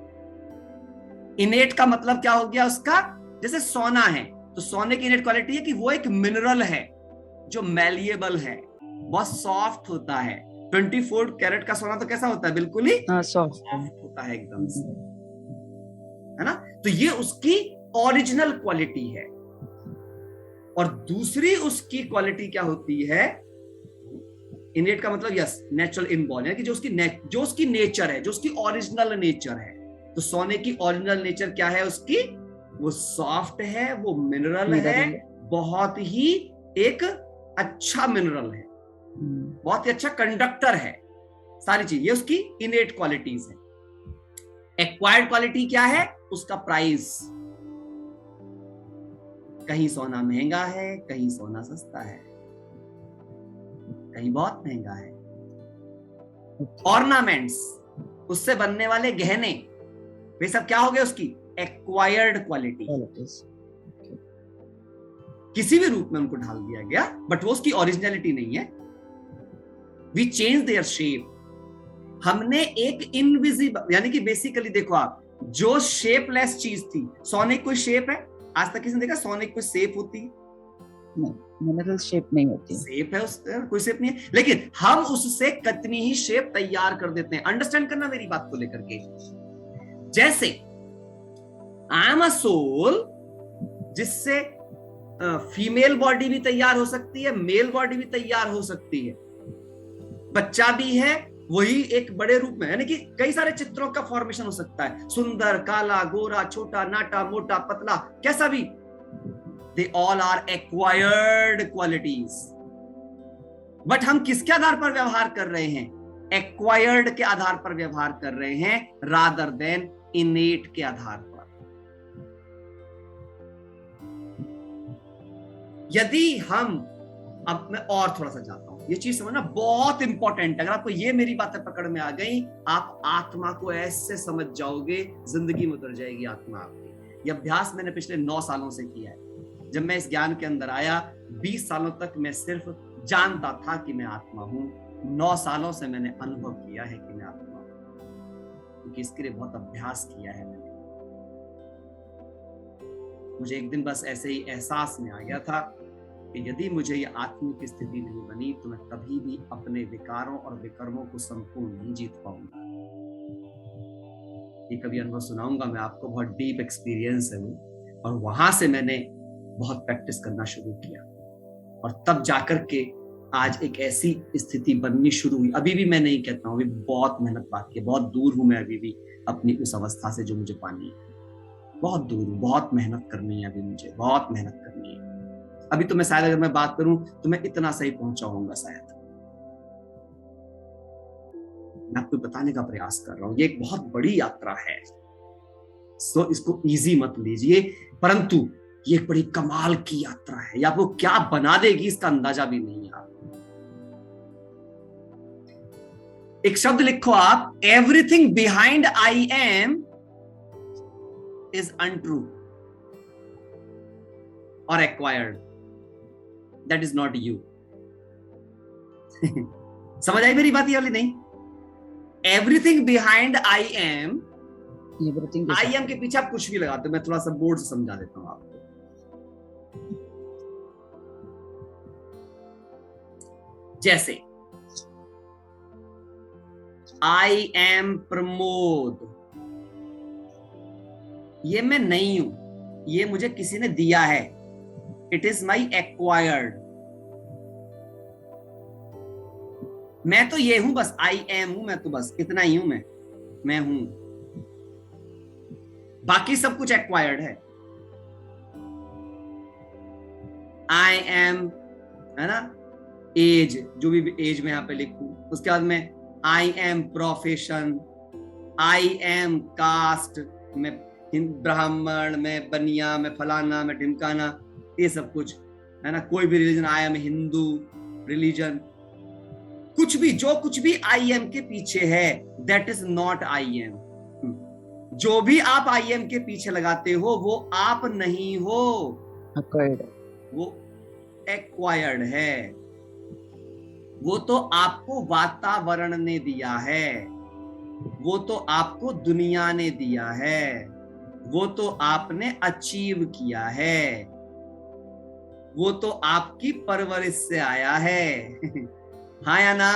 इनेट का मतलब क्या हो गया उसका, जैसे सोना है तो सोने की इनेट क्वालिटी है कि वो एक मिनरल है जो मैलिएबल है, बहुत सॉफ्ट होता है। 24 कैरेट का सोना तो कैसा होता है, बिल्कुल ही सॉफ्ट होता है एकदम से, है ना? तो ये उसकी ओरिजिनल क्वालिटी है। और दूसरी उसकी क्वालिटी क्या होती है, इनेट का मतलब यस नेचुरल इनबॉर्न, यानी कि जो उसकी नेचर है, जो उसकी ओरिजिनल नेचर है। तो सोने की ओरिजिनल नेचर क्या है उसकी, वो सॉफ्ट है, वो मिनरल है, बहुत ही एक अच्छा मिनरल है, बहुत ही अच्छा कंडक्टर है, सारी चीज, ये उसकी इनेट क्वालिटीज है। एक्वायर्ड क्वालिटी क्या है, उसका प्राइस, कहीं सोना महंगा है, कहीं सोना सस्ता है, कहीं बहुत महंगा है। ऑर्नामेंट्स, उससे बनने वाले गहने, वे सब क्या हो गए, उसकी एक्वायर्ड क्वालिटी, किसी भी रूप में उनको ढाल दिया गया, बट वो उसकी ओरिजिनलिटी नहीं है। वी चेंज देयर शेप, हमने एक इनविजिबल, यानी कि बेसिकली देखो आप, जो शेपलेस चीज थी, सोने की कोई शेप है, आज तक किसी ने देखा सोने की कोई शेप होती है? मिनरल शेप नहीं होती, शेप है उसका कोई शेप नहीं है, लेकिन हम उससे कितनी ही शेप तैयार कर देते हैं। अंडरस्टैंड करना मेरी बात को लेकर के, जैसे आई एम अ सोल, जिससे फीमेल बॉडी भी तैयार हो सकती है, मेल बॉडी भी तैयार हो सकती है, बच्चा भी है वही एक बड़े रूप में, यानी कि कई सारे चित्रों का फॉर्मेशन हो सकता है, सुंदर, काला, गोरा, छोटा, नाटा, मोटा, पतला, कैसा भी। They all are acquired qualities. But हम किसके आधार पर व्यवहार कर रहे हैं, एक्वायर्ड के आधार पर व्यवहार कर रहे हैं, रादर देन इनेट के आधार पर। यदि हम, अब मैं और थोड़ा सा जाता हूं, ये चीज समझना बहुत इंपॉर्टेंट है। अगर आपको ये मेरी बातें पकड़ में आ गई, आप आत्मा को ऐसे समझ जाओगे, जिंदगी में उतर जाएगी आत्मा आपकी। ये अभ्यास मैंने पिछले 9 सालों से किया है। जब मैं इस ज्ञान के अंदर आया, 20 सालों तक मैं सिर्फ जानता था कि मैं आत्मा हूं। 9 सालों से मैंने अनुभव किया है कि मैं आत्मा हूं, क्योंकि इसके लिए बहुत अभ्यास किया है मैंने। मुझे एक दिन बस ऐसे ही एहसास में आ गया था कि यदि मुझे ये आत्मिक स्थिति नहीं बनी, तो मैं कभी भी अपने विकारों और विकर्मों को संपूर्ण नहीं जीत पाऊंगा। ये कभी अनुभव सुनाऊंगा मैं आपको, बहुत डीप एक्सपीरियंस है वो, और वहां से मैंने बहुत प्रैक्टिस करना शुरू किया, और तब जाकर के आज एक ऐसी स्थिति बननी शुरू हुई। अभी भी मैं नहीं कहता हूं, अभी बहुत मेहनत बाकी है, बहुत दूर हूं मैं अभी भी अपनी उस अवस्था से जो मुझे पानी है, बहुत दूर हूं, बहुत मेहनत करनी है अभी, मुझे बहुत मेहनत करनी है अभी। तो मैं शायद अगर मैं बात करूं तो मैं इतना सही पहुंचा होऊंगा शायद। मैं आपको बताने का प्रयास कर रहा हूं, ये एक बहुत बड़ी यात्रा है, सो इसको इजी मत लीजिए, परंतु ये एक बड़ी कमाल की यात्रा है। ये आपको क्या बना देगी इसका अंदाजा भी नहीं है आपको। एक शब्द लिखो आप, everything behind I am is untrue और acquired, that is not you. समझ आई मेरी बात ये वाली? नहीं, everything behind I am, I am के पीछे आप कुछ भी लगाते हो, मैं थोड़ा सा बोर्ड से समझा देता हूं आपको। जैसे आई एम प्रमोद, ये मैं नहीं हूं, ये मुझे किसी ने दिया है, इट इज माई एक्वायर्ड। मैं तो ये हूं बस, आई एम हूं मैं, तो बस इतना ही हूं मैं हूं, बाकी सब कुछ एक्वायर्ड है। आई एम, है ना, एज, जो भी एज में यहां पे लिखूं, उसके बाद में I am profession, I am caste, मैं ब्राह्मण, मैं बनिया, मैं फलाना, मैं ढिमकाना, ये सब कुछ है ना। कोई भी रिलीजन आया, मैं हिंदू रिलीजन, कुछ भी, जो कुछ भी आई एम के पीछे है, that is not I am. जो भी आप आई एम के पीछे लगाते हो वो आप नहीं हो, Acquired. वो एक्वायर्ड है। वो तो आपको वातावरण ने दिया है, वो तो आपको दुनिया ने दिया है, वो तो आपने अचीव किया है, वो तो आपकी परवरिश से आया है। हाँ या ना?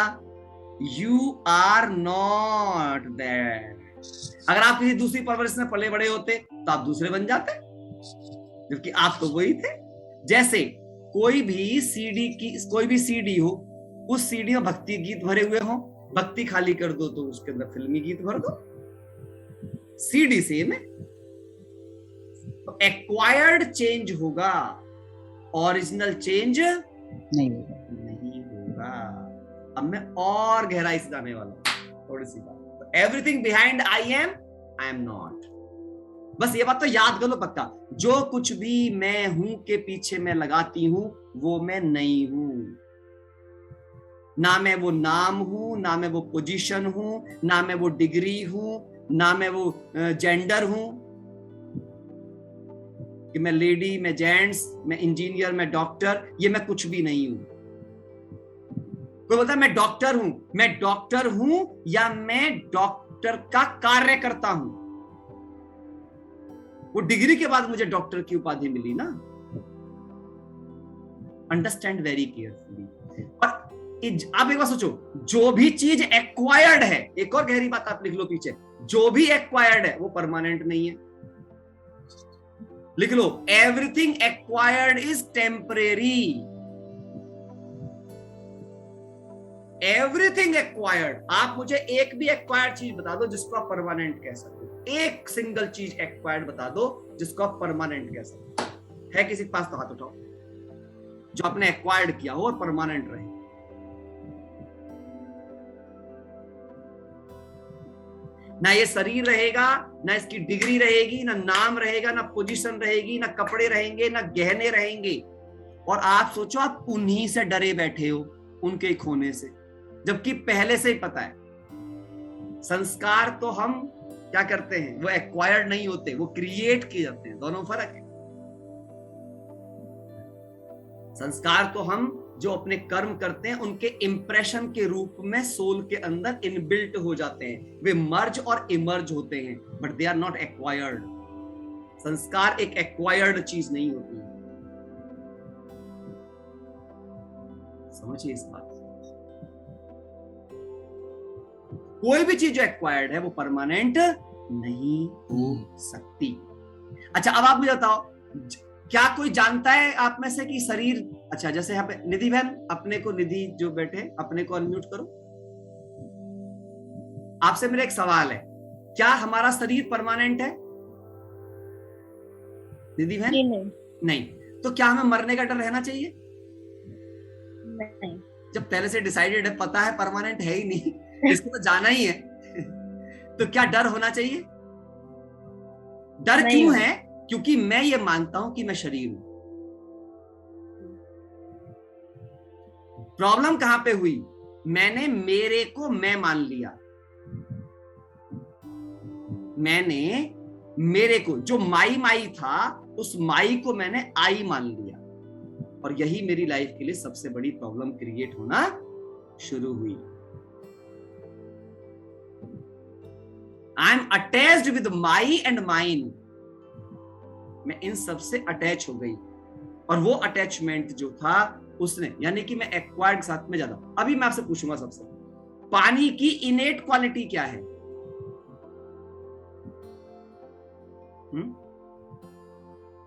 You are not that. अगर आप किसी दूसरी परवरिश में पले बड़े होते तो आप दूसरे बन जाते, जबकि आप तो वही थे। जैसे कोई भी सीडी हो, उस सीडी में भक्ति गीत भरे हुए हो, भक्ति खाली कर दो तो उसके अंदर फिल्मी गीत भर दो, सीडी सेम है। तो एक्वायर्ड चेंज होगा, ओरिजिनल चेंज नहीं होगा। नहीं होगा। अब मैं और गहराई से जाने वाला हूं, थोड़ी सी बात। Everything behind I am not. बस ये बात तो याद कर लो पक्का, जो कुछ भी मैं हूं के पीछे मैं लगाती हूं वो मैं नहीं हूं। ना मैं वो नाम हूं, ना मैं वो पोजीशन हूं, ना मैं वो डिग्री हूं, ना मैं वो जेंडर हूं कि मैं लेडी, मैं जेंट्स, मैं इंजीनियर, मैं डॉक्टर, ये मैं कुछ भी नहीं हूं। कोई बोलता है मैं डॉक्टर हूं या मैं डॉक्टर का कार्य करता हूं। वो डिग्री के बाद मुझे डॉक्टर की उपाधि मिली ना। Understand very carefully. और आप एक बार सोचो, जो भी चीज एक्वायर्ड है, एक और गहरी बात आप लिख लो पीछे, जो भी एक्वायर्ड है वो परमानेंट नहीं है। लिख लो, everything acquired is temporary. Everything acquired. आप मुझे एक भी एक्वायर्ड चीज बता दो जिसको आप परमानेंट कह सकते हो। एक सिंगल चीज एक्वायर्ड बता दो जिसको आप परमानेंट कह सकते हो। है किसी के पास? तो हाथ उठाओ जो आपने एक्वायर्ड किया हो और परमानेंट रहे। ना ये शरीर रहेगा, ना इसकी डिग्री रहेगी, ना नाम रहेगा, ना पोजीशन रहेगी, ना कपड़े रहेंगे, ना गहने रहेंगे। और आप सोचो, आप उन्हीं से डरे बैठे हो, उनके खोने से, जबकि पहले से ही पता है। संस्कार तो हम क्या करते हैं, वो एक्वायर्ड नहीं होते, वो क्रिएट किए जाते हैं। दोनों फर्क है। संस्कार तो हम जो अपने कर्म करते हैं उनके इंप्रेशन के रूप में सोल के अंदर इनबिल्ट हो जाते हैं, वे मर्ज और इमर्ज होते हैं, but they are not acquired. संस्कार एक एक्वायर्ड चीज नहीं होती है। समझिए इस बात। कोई भी चीज जो एक्वायर्ड है वो परमानेंट नहीं हो सकती। अच्छा, अब आप मुझे बताओ, क्या कोई जानता है आप में से कि शरीर, अच्छा जैसे यहाँ पे निधि बहन, अपने को, निधि जो बैठे, अपने को अनम्यूट करो। आपसे मेरा एक सवाल है, क्या हमारा शरीर परमानेंट है? निधि बहन? नहीं। नहीं। तो क्या हमें मरने का डर रहना चाहिए? नहीं। जब पहले से डिसाइडेड है, पता है परमानेंट है ही नहीं, इसको तो जाना ही है, तो क्या डर होना चाहिए? डर क्यों है? क्योंकि मैं ये मानता हूं कि मैं शरीर हूं। प्रॉब्लम कहां पे हुई? मैंने मेरे को मैं मान लिया। मैंने मेरे को, जो माई था, उस माई को मैंने आई मान लिया, और यही मेरी लाइफ के लिए सबसे बड़ी प्रॉब्लम क्रिएट होना शुरू हुई। I am attached with my and mine. मैं इन सब से अटैच हो गई, और वो अटैचमेंट जो था उसने, यानी कि मैं एक्वायर्ड के साथ में ज्यादा। अभी मैं आपसे पूछूंगा सबसे, पानी की इनेट क्वालिटी क्या है?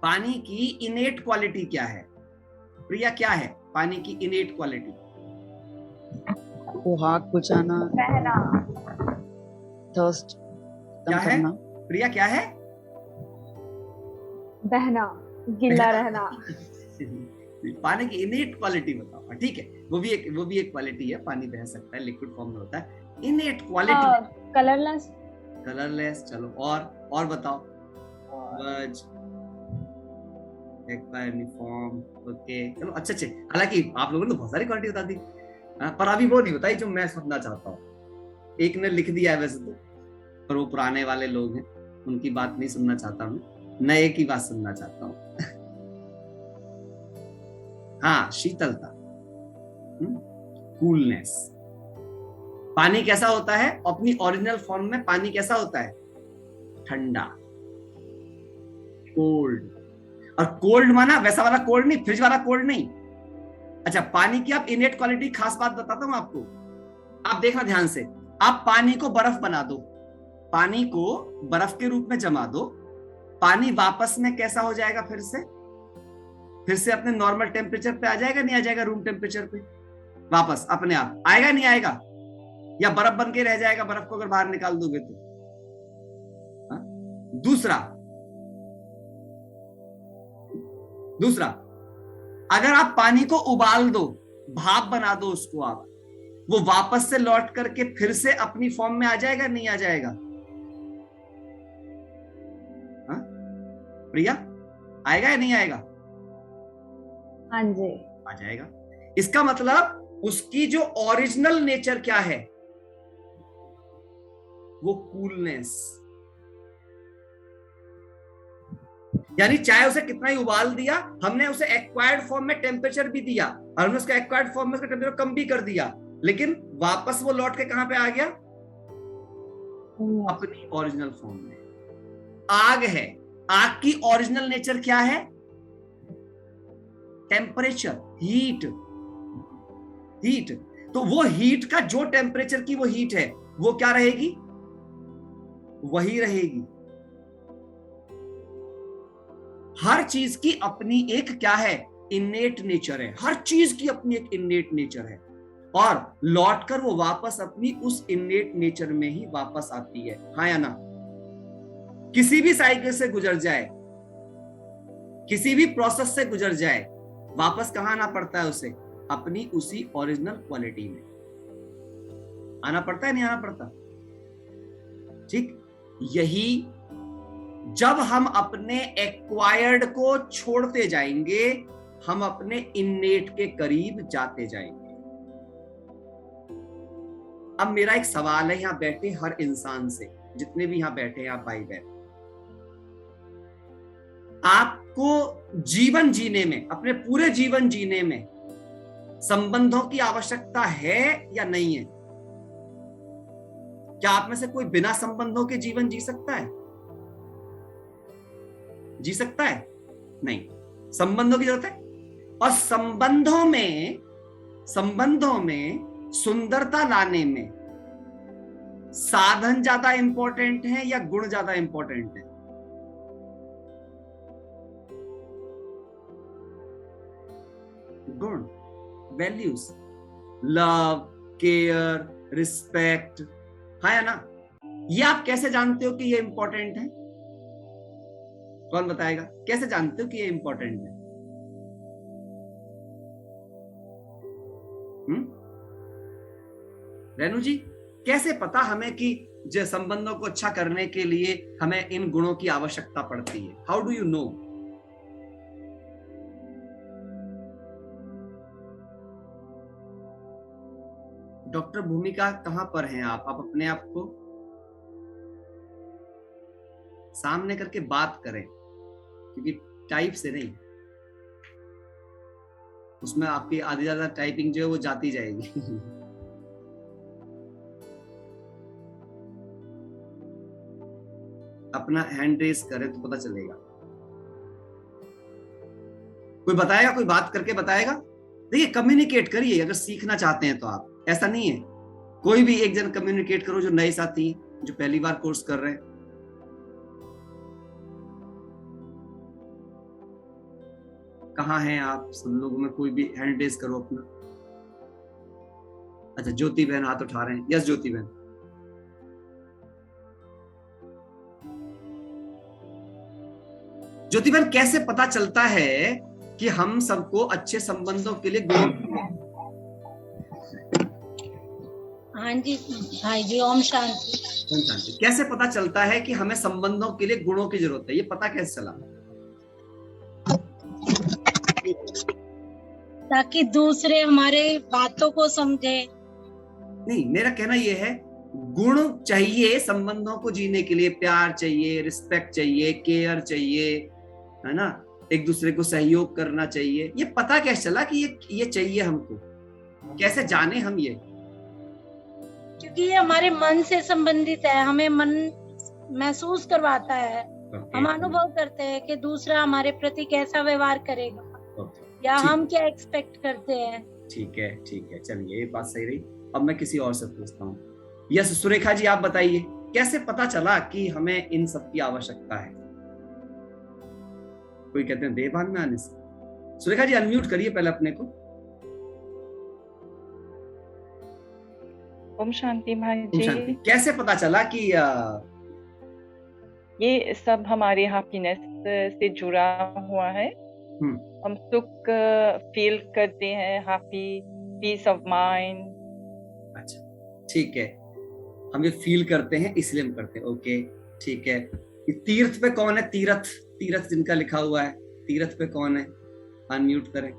पानी की इनेट क्वालिटी क्या है? प्रिया, क्या है पानी की इनेट क्वालिटी? कुहाक बुझाना, बहना, थर्स्ट क्या है प्रिया? क्या है? बहना, गीला रहना। पानी की इनेट क्वालिटी बताओ। ठीक है, वो भी एक क्वालिटी है, पानी बह सकता है, लिक्विड फॉर्म में होता है। इनेट क्वालिटी कलरलेस। कलरलेस। चलो और बताओ। पूर्वज, यूनिफॉर्म। ओके चलो अच्छे। हालांकि आप लोगों ने तो बहुत सारी क्वालिटी बता दी, पर अभी वो नहीं बताई जो मैं सुनना चाहता हूँ। एक ने लिख दिया है वैसे तो, पर वो पुराने वाले लोग हैं, उनकी बात नहीं सुनना चाहता हूँ, नए की बात सुनना चाहता हूँ। हाँ, शीतलता, कूलनेस। पानी कैसा होता है अपनी ओरिजिनल फॉर्म में? पानी कैसा होता है? ठंडा, कोल्ड। और कोल्ड माना वैसा वाला कोल्ड नहीं, फ्रिज वाला कोल्ड नहीं। अच्छा, पानी की आप इनेट क्वालिटी, खास बात बताता हूं आपको, आप देखना ध्यान से। आप पानी को बर्फ बना दो, पानी को बर्फ के रूप में जमा दो, पानी वापस में कैसा हो जाएगा? फिर से अपने नॉर्मल टेम्परेचर पे आ जाएगा, नहीं आ जाएगा? रूम टेम्परेचर पे वापस अपने आप आएगा, नहीं आएगा? या बर्फ बन के रह जाएगा बर्फ को अगर बाहर निकाल दोगे तो? दूसरा, अगर आप पानी को उबाल दो, भाप बना दो उसको आप, वो वापस से लौट करके फिर से अपनी फॉर्म में आ जाएगा, नहीं आ जाएगा? प्रिया, आएगा या नहीं आएगा? हाँ जी, आ जाएगा। इसका मतलब उसकी जो ओरिजिनल नेचर क्या है? वो कूलनेस। यानी चाहे उसे कितना ही उबाल दिया, हमने उसे एक्वायर्ड फॉर्म में टेम्परेचर भी दिया, और हमने उसका एक्वायर्ड फॉर्म में उसका टेम्परेचर कम भी कर दिया, लेकिन वापस वो लौट के कहां पे आ गया? अपनी ओरिजिनल फॉर्म में। आग है, आग की ओरिजिनल नेचर क्या है? Temperature, heat. तो वो हीट का जो टेम्परेचर की वो हीट है, वो क्या रहेगी? वही रहेगी। हर चीज की अपनी एक क्या है? इनेट नेचर है। हर चीज की अपनी एक इनेट नेचर है, और लौटकर वो वापस अपनी उस इनेट नेचर में ही वापस आती है। हाँ या ना? किसी भी साइकिल से गुजर जाए, किसी भी प्रोसेस से गुजर जाए, वापस कहां आना पड़ता है उसे? अपनी उसी ओरिजिनल क्वालिटी में आना पड़ता है, नहीं आना पड़ता? ठीक, यही जब हम अपने एक्वायर्ड को छोड़ते जाएंगे, हम अपने इन्नेट के करीब जाते जाएंगे। अब मेरा एक सवाल है यहां बैठे हर इंसान से, जितने भी यहां बैठे हैं आप भाई बहन, आपको जीवन जीने में, अपने पूरे जीवन जीने में संबंधों की आवश्यकता है या नहीं है? क्या आप में से कोई बिना संबंधों के जीवन जी सकता है? जी सकता है? नहीं, संबंधों की जरूरत है। और संबंधों में सुंदरता लाने में साधन ज्यादा इंपॉर्टेंट है या गुण ज्यादा इंपॉर्टेंट है? गुण, वैल्यूज, लव, केयर, रिस्पेक्ट। हाँ या ना? ये आप कैसे जानते हो कि ये इंपॉर्टेंट है? कौन बताएगा? कैसे जानते हो कि ये इंपॉर्टेंट है? रेनू जी, कैसे पता हमें कि जो संबंधों को अच्छा करने के लिए हमें इन गुणों की आवश्यकता पड़ती है? How do you know? Doctor भूमिका कहां पर हैं आप अपने आप को सामने करके बात करें, क्योंकि टाइप से नहीं, उसमें आपकी आधी ज्यादा टाइपिंग जो है वो जाती जाएगी। अपना हैंड रेस करें तो पता चलेगा। कोई बताएगा? कोई बात करके बताएगा? देखिए, कम्युनिकेट करिए अगर सीखना चाहते हैं तो। आप, ऐसा नहीं है, कोई भी एक जन कम्युनिकेट करो जो नए साथी, जो पहली बार कोर्स कर रहे हैं। कहाँ हैं आप सब लोगों में? कोई भी हैंड रेस करो अपना। अच्छा, ज्योति बहन हाथ उठा रहे हैं। यस ज्योति बहन। ज्योति बहन, कैसे पता चलता है कि हम सबको अच्छे संबंधों के लिए हाँ जी भाई जी, ओम शांति। ओम शांति। कैसे पता चलता है कि हमें संबंधों के लिए गुणों की जरूरत है? ये पता कैसे चला? ताकि दूसरे हमारे बातों को समझे। नहीं, मेरा कहना यह है, गुण चाहिए संबंधों को जीने के लिए। प्यार चाहिए, रिस्पेक्ट चाहिए, केयर चाहिए, है ना, एक दूसरे को सहयोग करना चाहिए। ये पता कैसे चला कि ये चाहिए हमको? कैसे जाने हम ये? क्योंकि ये हमारे मन से संबंधित है, हमें मन महसूस करवाता है। हम अनुभव करते हैं कि दूसरा हमारे प्रति कैसा व्यवहार करेगा या हम क्या एक्सपेक्ट करते हैं। ठीक है, ठीक है, चलिए, ये बात सही रही। अब मैं किसी और से पूछता हूँ। यस सुरेखा जी, आप बताइए, कैसे पता चला कि हमें इन सब की आवश्यकता है? कोई कहते हैं देवान में आने से। सुरेखा जी अनम्यूट करिए पहले अपने को। ओम शांति भाई जी। कैसे पता चला कि ये सब हमारे हैप्पीनेस से जुड़ा हुआ है? हम सुख फील करते हैं, हैप्पी, पीस ऑफ माइंड। अच्छा, ठीक है, हम ये फील करते हैं इसलिए हम करते हैं। ओके, ठीक है। तीर्थ पे कौन है? तीरथ, तीरथ जिनका लिखा हुआ है, तीरथ पे कौन है? अनम्यूट करें।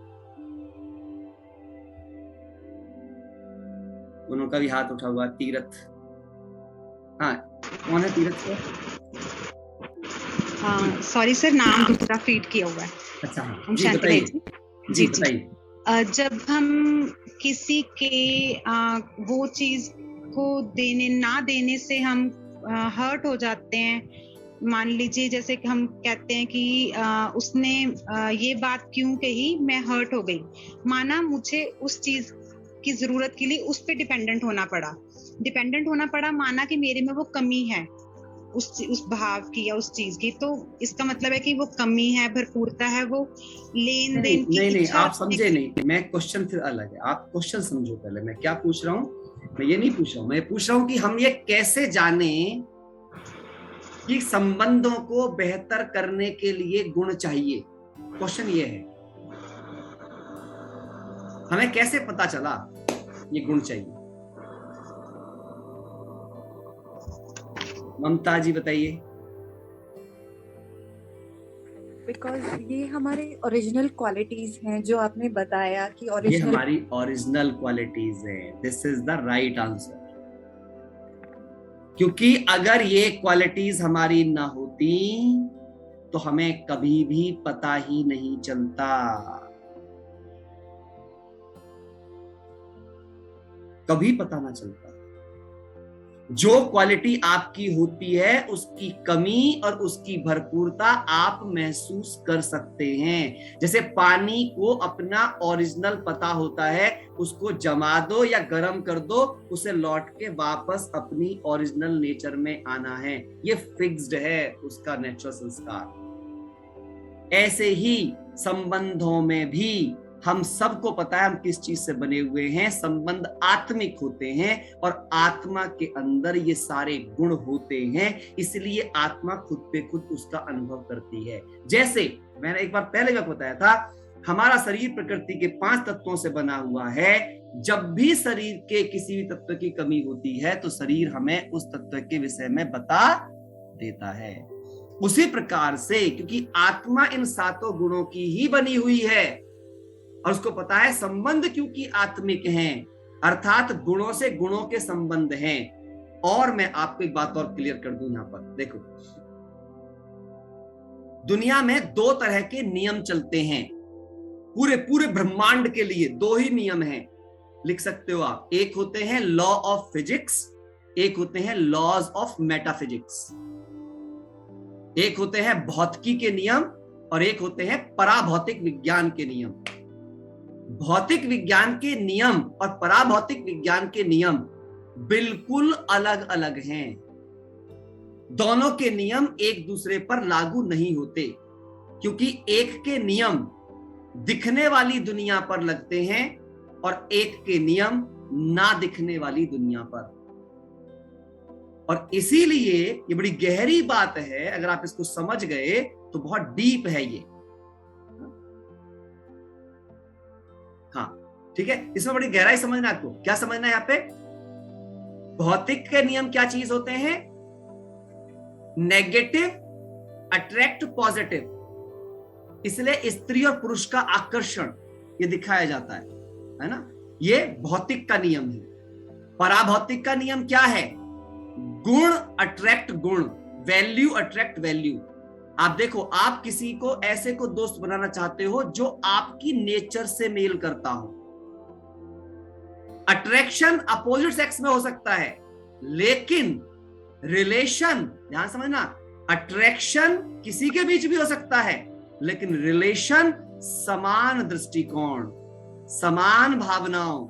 उनका भी हाथ उठा हुआ। तीरथ, हाँ, कौन है तीरथ पे? सॉरी सर, नाम दूसरा फीड किया हुआ है। अच्छा, ओम जी शांति बताइए। जी बताइए। जब हम किसी के वो चीज को ना देने से हम हर्ट हो जाते हैं। मान लीजिए जैसे कि हम कहते हैं कि उसने ये बात क्यों कही, मैं हर्ट हो गई। माना मुझे उस चीज की जरूरत के लिए उस पे डिपेंडेंट होना पड़ा, माना कि मेरे में वो कमी है उस भाव की या उस चीज की, तो इसका मतलब है कि वो कमी है, भरपूरता है, वो लेन देन की नहीं, आप समझे नहीं। मैं क्वेश्चन फिर अलग है, आप क्वेश्चन समझो पहले। मैं क्या पूछ रहा हूँ? मैं ये नहीं पूछ रहा हूँ, मैं पूछ रहा हूँ कि हम ये कैसे जाने कि संबंधों को बेहतर करने के लिए गुण चाहिए। क्वेश्चन ये है, हमें कैसे पता चला ये गुण चाहिए? ममता जी बताइए। बिकॉज ये हमारे ओरिजिनल क्वालिटीज हैं जो आपने बताया कि ये हमारी ओरिजिनल क्वालिटीज हैं। This is the right answer. क्योंकि अगर ये क्वालिटीज हमारी ना होती तो हमें कभी भी पता ही नहीं चलता। कभी पता ना चलता। जो क्वालिटी आपकी होती है उसकी कमी और उसकी भरपूरता आप महसूस कर सकते हैं। जैसे पानी को अपना ओरिजिनल पता होता है, उसको जमा दो या गर्म कर दो, उसे लौट के वापस अपनी ओरिजिनल नेचर में आना है। ये फिक्स्ड है उसका नेचुरल संस्कार। ऐसे ही संबंधों में भी हम सबको पता है हम किस चीज से बने हुए हैं। संबंध आत्मिक होते हैं और आत्मा के अंदर ये सारे गुण होते हैं, इसलिए आत्मा खुद पे खुद उसका अनुभव करती है। जैसे मैंने एक बार पहले भी बताया था, हमारा शरीर प्रकृति के 5 तत्वों से बना हुआ है। जब भी शरीर के किसी भी तत्व की कमी होती है तो शरीर हमें उस तत्व के विषय में बता देता है। उसी प्रकार से क्योंकि आत्मा इन 7 गुणों की ही बनी हुई है और उसको पता है संबंध क्योंकि आत्मिक हैं, अर्थात गुणों से गुणों के संबंध हैं। और मैं आपको एक बात और क्लियर कर दूं, यहां पर देखो, दुनिया में 2 तरह के नियम चलते हैं। पूरे ब्रह्मांड के लिए 2 ही नियम हैं, लिख सकते हो आप। एक होते हैं लॉ ऑफ फिजिक्स, एक होते हैं लॉज ऑफ मेटाफिजिक्स। एक होते हैं भौतिकी के नियम और एक होते हैं पराभौतिक विज्ञान के नियम। भौतिक विज्ञान के नियम और पराभौतिक विज्ञान के नियम बिल्कुल अलग अलग हैं। दोनों के नियम एक दूसरे पर लागू नहीं होते, क्योंकि एक के नियम दिखने वाली दुनिया पर लगते हैं और एक के नियम ना दिखने वाली दुनिया पर। और इसीलिए ये बड़ी गहरी बात है, अगर आप इसको समझ गए तो बहुत डीप है ये। हाँ, ठीक है, इसमें बड़ी गहराई समझना है। आपको क्या समझना है यहाँ पे? भौतिक के नियम क्या चीज होते हैं? नेगेटिव अट्रैक्ट पॉजिटिव, इसलिए स्त्री और पुरुष का आकर्षण ये दिखाया जाता है ना? ये भौतिक का नियम है। पराभौतिक का नियम क्या है? गुण अट्रैक्ट गुण, वैल्यू अट्रैक्ट वैल्यू। आप देखो, आप किसी को ऐसे को दोस्त बनाना चाहते हो जो आपकी नेचर से मेल करता हो। अट्रैक्शन अपोजिट सेक्स में हो सकता है, लेकिन रिलेशन, ध्यान समझना, अट्रैक्शन किसी के बीच भी हो सकता है, लेकिन रिलेशन समान दृष्टिकोण, समान भावनाओं,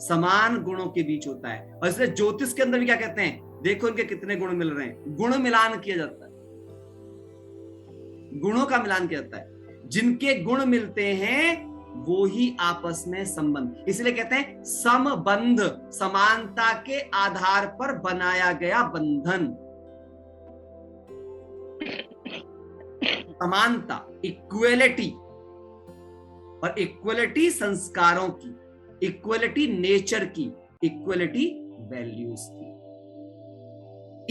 समान गुणों के बीच होता है। और इसलिए ज्योतिष के अंदर भी क्या कहते हैं? देखो इनके कितने गुण मिल रहे हैं, गुण मिलान किया जाता है, गुणों का मिलान किया जाता है। जिनके गुण मिलते हैं वो ही आपस में संबंध, इसलिए कहते हैं समबंध, समानता के आधार पर बनाया गया बंधन। समानता, इक्वलिटी, और इक्वलिटी संस्कारों की, इक्वलिटी नेचर की, इक्वलिटी वैल्यूज की।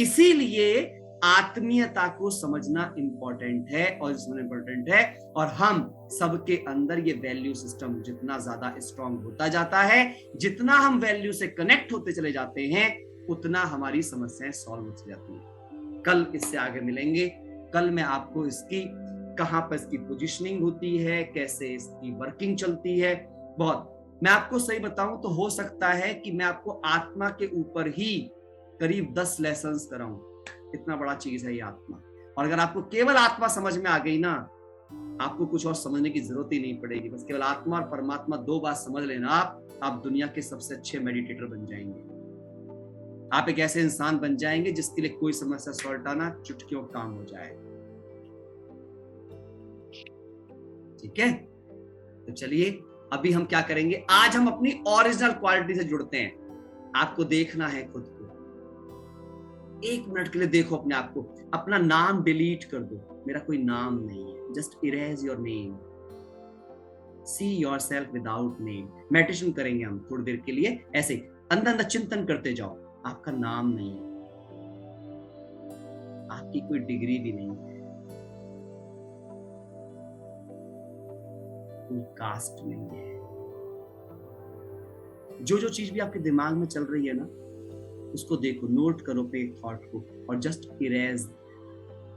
इसीलिए आत्मीयता को समझना इंपॉर्टेंट है और इसमें इंपॉर्टेंट है। और हम सबके अंदर ये वैल्यू सिस्टम जितना ज्यादा स्ट्रांग होता जाता है, जितना हम वैल्यू से कनेक्ट होते चले जाते हैं, उतना हमारी समस्याएं सॉल्व होती जाती हैं। कल इससे आगे मिलेंगे। कल मैं आपको इसकी कहां पर इसकी पोजीशनिंग होती है, कैसे इसकी वर्किंग चलती है, बहुत, मैं आपको सही बताऊं तो हो सकता है कि मैं आपको आत्मा के ऊपर ही करीब 10 लेसन्स कराऊं। इतना बड़ा चीज है ये आत्मा। और अगर आपको केवल आत्मा समझ में आ गई ना, आपको कुछ और समझने की जरूरत ही नहीं पड़ेगी। बस केवल आत्मा और परमात्मा 2 बात समझ लेना, आप दुनिया के सबसे अच्छे मेडिटेटर बन जाएंगे। आप एक ऐसे इंसान बन जाएंगे जिसके लिए कोई समस्या सॉल्व आना चुटकियों काम हो जाए। ठीक है, तो चलिए अभी हम क्या करेंगे, आज हम अपनी ओरिजिनल क्वालिटी से जुड़ते हैं। आपको देखना है खुद को, 1 मिनट के लिए देखो अपने आप को। अपना नाम डिलीट कर दो, मेरा कोई नाम नहीं है, just erase your name, see yourself without name. Meditation करेंगे हम थोड़ी देर के लिए, ऐसे अंदर अंदर चिंतन करते जाओ। आपका नाम नहीं है, आपकी कोई डिग्री भी नहीं है, कोई कास्ट नहीं है। जो चीज भी आपके दिमाग में चल रही है ना, उसको देखो, नोट करो पे एक थॉट को, और जस्ट इरेज,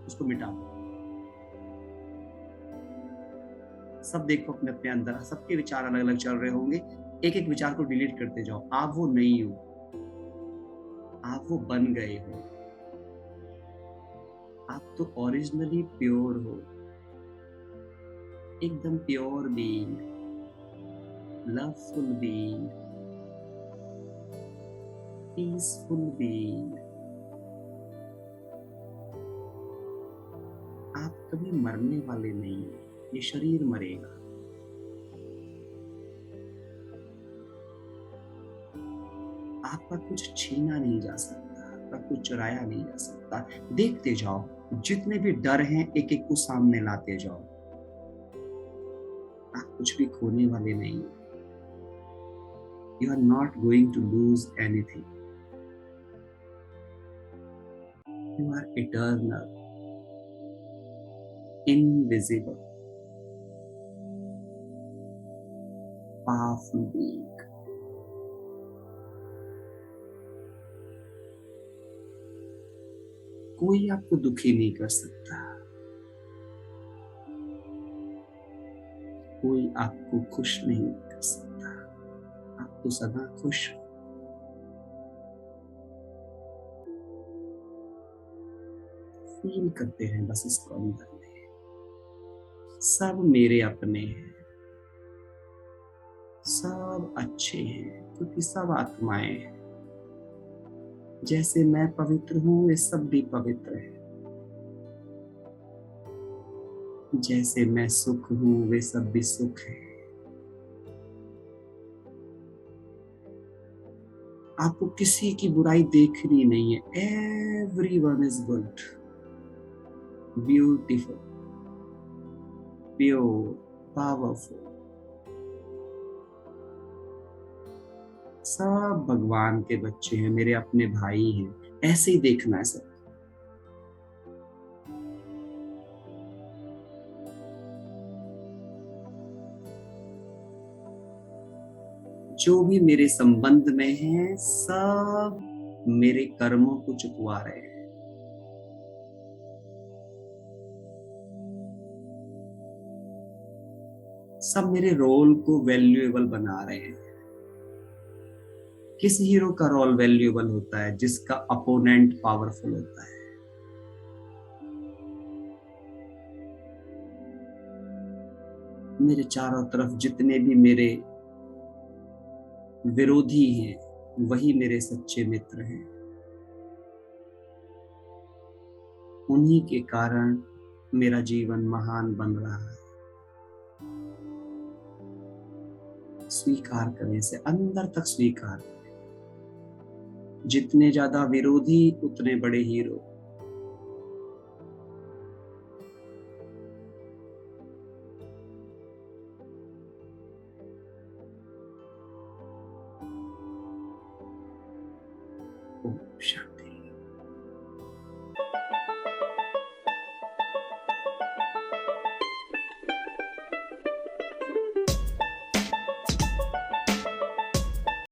उसको मिटा दो। सब देखो अपने अपने अंदर, सबके विचार अलग अलग चल रहे होंगे, एक एक विचार को डिलीट करते जाओ। आप वो नहीं हो, आप वो बन गए हो। आप तो ओरिजिनली प्योर हो, एकदम pure being, loveful being, peaceful being. आप कभी मरने वाले नहीं हो, ये शरीर मरेगा। आपका कुछ छीना नहीं जा सकता, आपका कुछ चुराया नहीं जा सकता। देखते जाओ, जितने भी डर हैं एक एक को सामने लाते जाओ। आप कुछ भी खोने वाले नहीं हो। You are not going to lose anything. You are eternal, invisible, powerful being. कोई आपको दुखी नहीं कर सकता, कोई आपको खुश नहीं कर सकता। आप तो सदा खुश हो। फील करते हैं बस इसको अंदर में, सब मेरे अपने हैं, सब अच्छे हैं, क्योंकि सब आत्माएं हैं। जैसे मैं पवित्र हूं, वे सब भी पवित्र हैं। जैसे मैं सुख हूं, वे सब भी सुख हैं। आपको किसी की बुराई देखनी नहीं है। Everyone is good, beautiful, pure, powerful. सब भगवान के बच्चे हैं, मेरे अपने भाई हैं, ऐसे ही देखना है सब। जो भी मेरे संबंध में हैं सब मेरे कर्मों को चुकवा रहे हैं। सब मेरे रोल को वैल्यूएबल बना रहे हैं। किस हीरो का रोल वैल्यूएबल होता है? जिसका अपोनेंट पावरफुल होता है। मेरे चारों तरफ जितने भी मेरे विरोधी हैं वही मेरे सच्चे मित्र हैं। उन्हीं के कारण मेरा जीवन महान बन रहा है। स्वीकार करें इसे, अंदर तक स्वीकार करें। जितने ज्यादा विरोधी उतने बड़े हीरो।